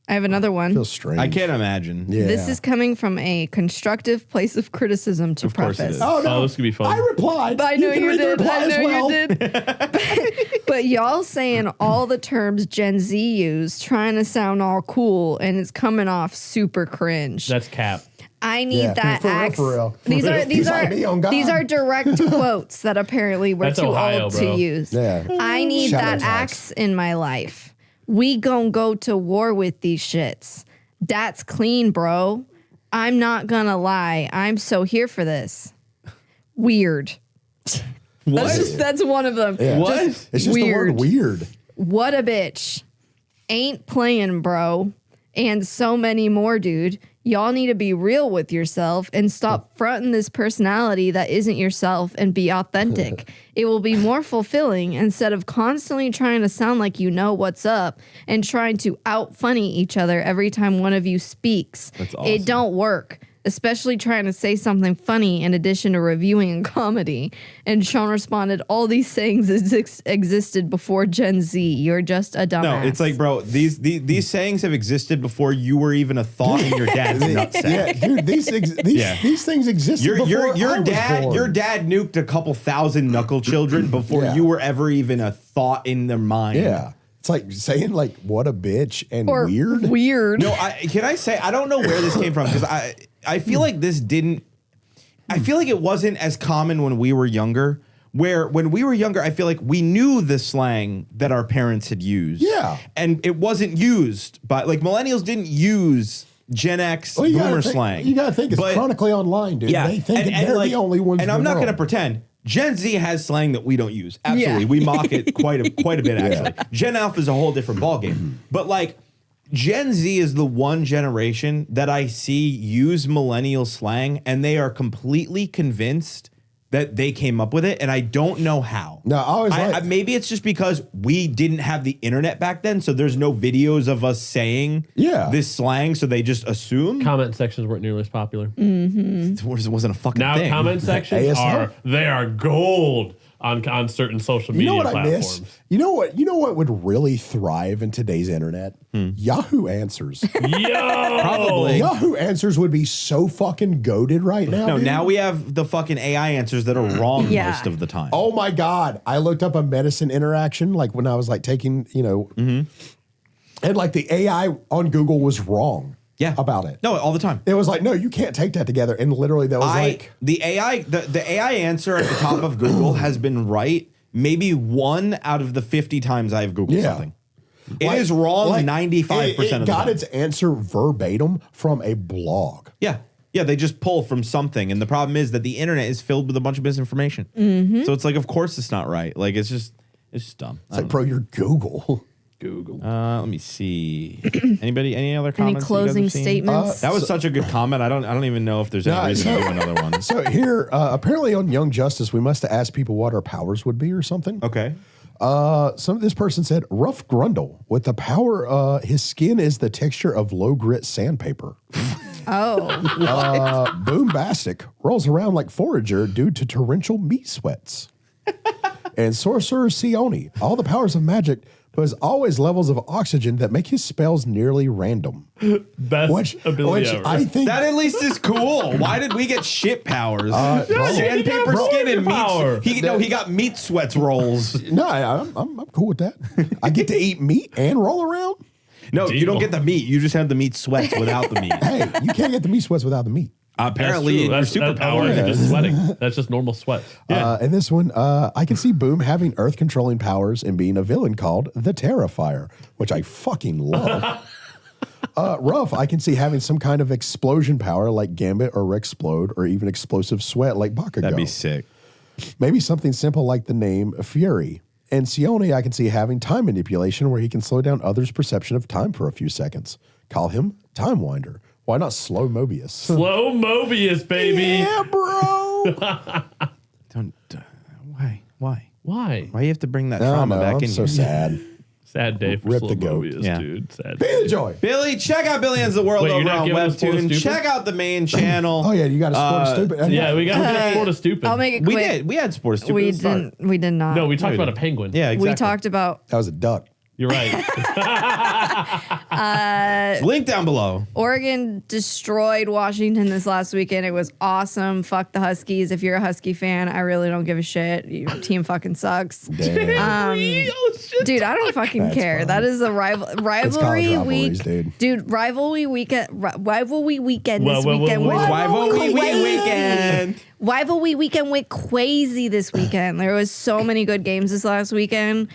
I have another one. feels strange. I can't imagine. Yeah. This is coming from a constructive place of criticism to course it preface. is. Oh no, Oh, this could be fun. I replied. I know can you read the did. reply I as know well. you did. But y'all saying all the terms Gen Z use, trying to sound all cool, and it's coming off super cringe. That's cap. I need that axe. For real. These are direct quotes that apparently we're That's too Ohio, old bro. to use. Yeah. I need Shout that out axe in my life. We gon' go to war with these shits. That's clean, bro. I'm not gonna lie. I'm so here for this. Weird. What? That's one of them. Yeah. What? It's just the word weird. What a bitch. Ain't playing, bro. And so many more, dude. Y'all need to be real with yourself and stop fronting this personality that isn't yourself and be authentic. It will be more fulfilling instead of constantly trying to sound like you know what's up and trying to out-funny each other every time one of you speaks. That's awesome. It don't work. Especially trying to say something funny in addition to reviewing a comedy. And Sean responded, all these sayings existed before Gen Z. You're just a dumbass. No, it's like, bro, these sayings have existed before you were even a thought in your dad's nutsack. Yeah, dude, these things existed before your I was dad born. your dad nuked a couple thousand knuckle children before Yeah. you were ever even a thought in their mind. Yeah. It's like saying like what a bitch and or weird. Weird. No, can I say I don't know where this came from because I feel like this didn't. I feel like it wasn't as common when we were younger. Where when we were younger, I feel like we knew the slang that our parents had used. Yeah. And it wasn't used by like millennials didn't use Gen X boomer slang. You gotta think it's But- chronically online, dude. Yeah, They think they're like, the only ones. And in I'm the not going to world. pretend. Gen Z has slang that we don't use. Absolutely, Yeah. we mock it quite a bit. Actually, Gen Alpha is a whole different ballgame. But like, Gen Z is the one generation that I see use millennial slang, and they are completely convinced that they came up with it, and I don't know how. No, I always maybe it's just because we didn't have the internet back then, so there's no videos of us saying this slang, so they just assume. Comment sections weren't nearly as popular. It wasn't a fucking Now thing. comment sections ASL? are gold on certain social You media know what platforms. I miss? You know what would really thrive in today's internet? Yahoo Answers. Yo, Probably. Yahoo Answers would be so fucking goated right now. No, dude. now we have the fucking AI answers that are wrong Yeah. most of the time. Oh my God. I looked up a medicine interaction like when I was like taking, and like the AI on Google was wrong about it. No, all the time. It was like, no, you can't take that together. And literally that was like The AI answer at the top of Google has been right maybe 1 out of the 50 times I've Googled something. It is wrong 95% of the time. It got its answer verbatim from a blog. Yeah. Yeah, they just pull from something. And the problem is that the internet is filled with a bunch of misinformation. So it's like, of course it's not right. Like, it's just dumb. It's like, bro, you're Google. Google. Let me see. Anybody? Any other Any comments? closing statements? That was such a good comment. I don't even know if there's any reason to do another one. So here, apparently on Young Justice, we must have asked people what our powers would be or something. Okay. This person said, Ruff Grundle, with the power, his skin is the texture of low grit sandpaper. Boombastic rolls around like Forager due to torrential meat sweats. And Sorcerer Sione, all the powers of magic, but has always levels of oxygen that make his spells nearly random. Best ability ever. I think That at least is cool. Why did we get shit powers? Sandpaper bro, skin and power. meat. He got meat sweats rolls. no, I'm cool with that. I get to eat meat and roll around. No, you don't Deal. get the meat. You just have the meat sweats without the meat. Hey, you can't get the meat sweats without the meat. Apparently, your that's superpower isn't just sweating. That's just normal sweat. And this one, I can see Boom having earth controlling powers and being a villain called the Terrifier, which I fucking love. Ruff, I can see having some kind of explosion power like Gambit or Rexplode, or even explosive sweat like Bakugo. That'd be sick. Maybe something simple like the name Fury. And Sione, I can see having time manipulation where he can slow down others' perception of time for a few seconds. Call him Time Winder. Why not Slow Mobius? Slow Mobius, baby. Yeah, bro. Why? Why? Why you have to bring that I trauma know, back I'm in so here? sad. Sad day for Rip Slow the goat. Mobius, Yeah. dude. Sad. Be the joy. Billy, check out Billy Ends the World Wait, you're over not on giving us Sport of Webtoon. Stupid? Check out the main channel. Oh, yeah, you got a sport of stupid. Yeah, we got Sport of Stupid. I'll make it We quick. did. We had Sports Stupid. We at the start. didn't. We did not. No, we talked we about a didn't. penguin. Yeah, exactly. We talked about That was a duck. You're right. Link down below. Oregon destroyed Washington this last weekend. It was awesome. Fuck the Huskies. If you're a Husky fan, I really don't give a shit. Your team fucking sucks. Damn. Dude, I don't fucking care. fine. That is a rivalry week. Dude. Rivalry weekend. Rivalry weekend this Well, weekend. Rivalry weekend. Rivalry weekend went crazy this weekend. There was so many good games this last weekend.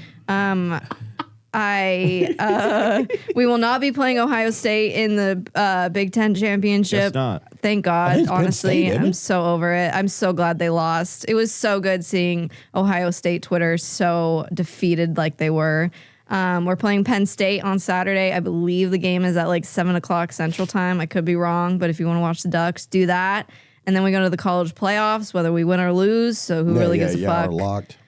We will not be playing Ohio State in the Big Ten championship. Guess not. Thank I God. think it's Penn Honestly, State, isn't I'm it? so over it. I'm so glad they lost. It was so good seeing Ohio State Twitter so defeated like they were. We're playing Penn State on Saturday. I believe the game is at like 7:00 Central Time. I could be wrong, but if you want to watch the Ducks, do that. And then we go to the college playoffs, whether we win or lose. So who really gives a fuck? Are locked.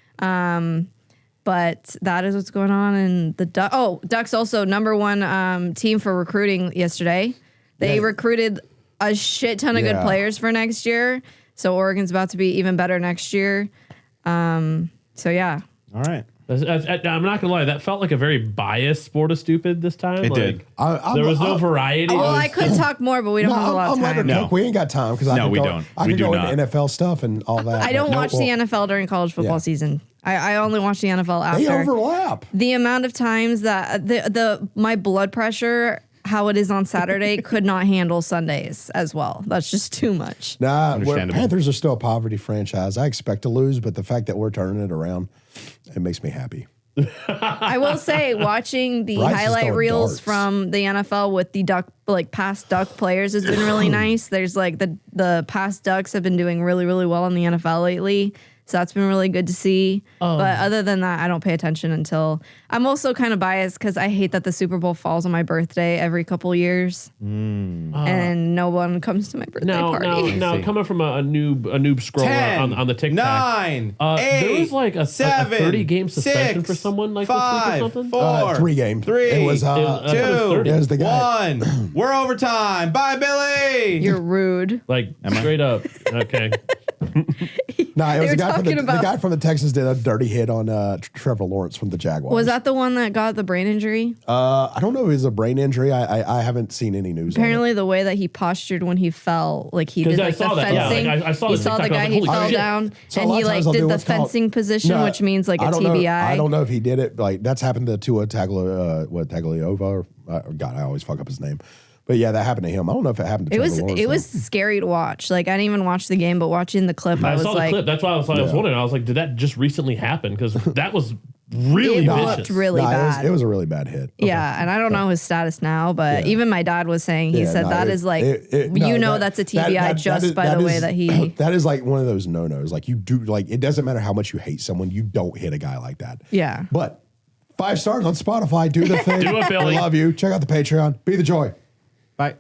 But that is what's going on in the Ducks also number one team for recruiting yesterday. They recruited a shit ton of good players for next year. So Oregon's about to be even better next year. So yeah. All right. I'm not gonna lie, that felt like a very biased Sport of Stupid this time. It like, did. There was no variety. Well, It was I could talk more, but we don't have a lot of time. No. We ain't got time because No, we don't. I We can do go not. into NFL stuff and all that. I don't but watch the NFL during college football season. I only watch the NFL after. They overlap. The amount of times that my blood pressure, how it is on Saturday, could not handle Sundays as well. That's just too much. Nah, Understandable. Panthers are still a poverty franchise. I expect to lose, but the fact that we're turning it around, it makes me happy. I will say, watching the Rice is highlight throwing reels darts. from the NFL with the past Duck players has been really nice. There's like the past Ducks have been doing really, really well in the NFL lately. So that's been really good to see. But other than that, I don't pay attention until I'm also kind of biased because I hate that the Super Bowl falls on my birthday every couple years. And no one comes to my birthday party. Now, coming from a noob scroller 10, on the TikTok. 9, 8, there was like a 7, 30-game suspension 6, for someone like 5, this week or something. 4, 3 game. 3, It was 2, it was the guy. 1. We're overtime. Bye, Billy. You're rude. Like straight up. Okay. Nah, it was were the guy, talking the about- guy from the Texans did a dirty hit on Trevor Lawrence from the Jaguars. Was that the one that got the brain injury? I don't know if it was a brain injury. I haven't seen any news Apparently, the way that he postured when he fell, like he did 'Cause I like the saw that, yeah, fencing. like, I saw he the saw the TikTok, I guy, was he like, holy fell shit. down, So a and lot he of like times I'll did do the what's called- fencing position, No, which means like a I don't TBI. Know, I don't know if he did it. Like that's happened to Tua Tagliova. Or, God, I always fuck up his name. But yeah, that happened to him. I don't know if it happened to Trevor Lawrence. It was scary to watch. Like I didn't even watch the game, but watching the clip, I I was saw like, the clip. That's why I was wondering. I was like, did that just recently happen? Because that was really it vicious. looked really bad. It was a really bad hit. Yeah, and I don't know his status now, but even my dad was saying he said that is like that's a TBI just by the way that he. That is like one of those no-nos. Like you do like it doesn't matter how much you hate someone, you don't hit a guy like that. Yeah. But 5 stars on Spotify. Do the thing. Do it, Billy. I love you. Check out the Patreon. Be the joy. Bye.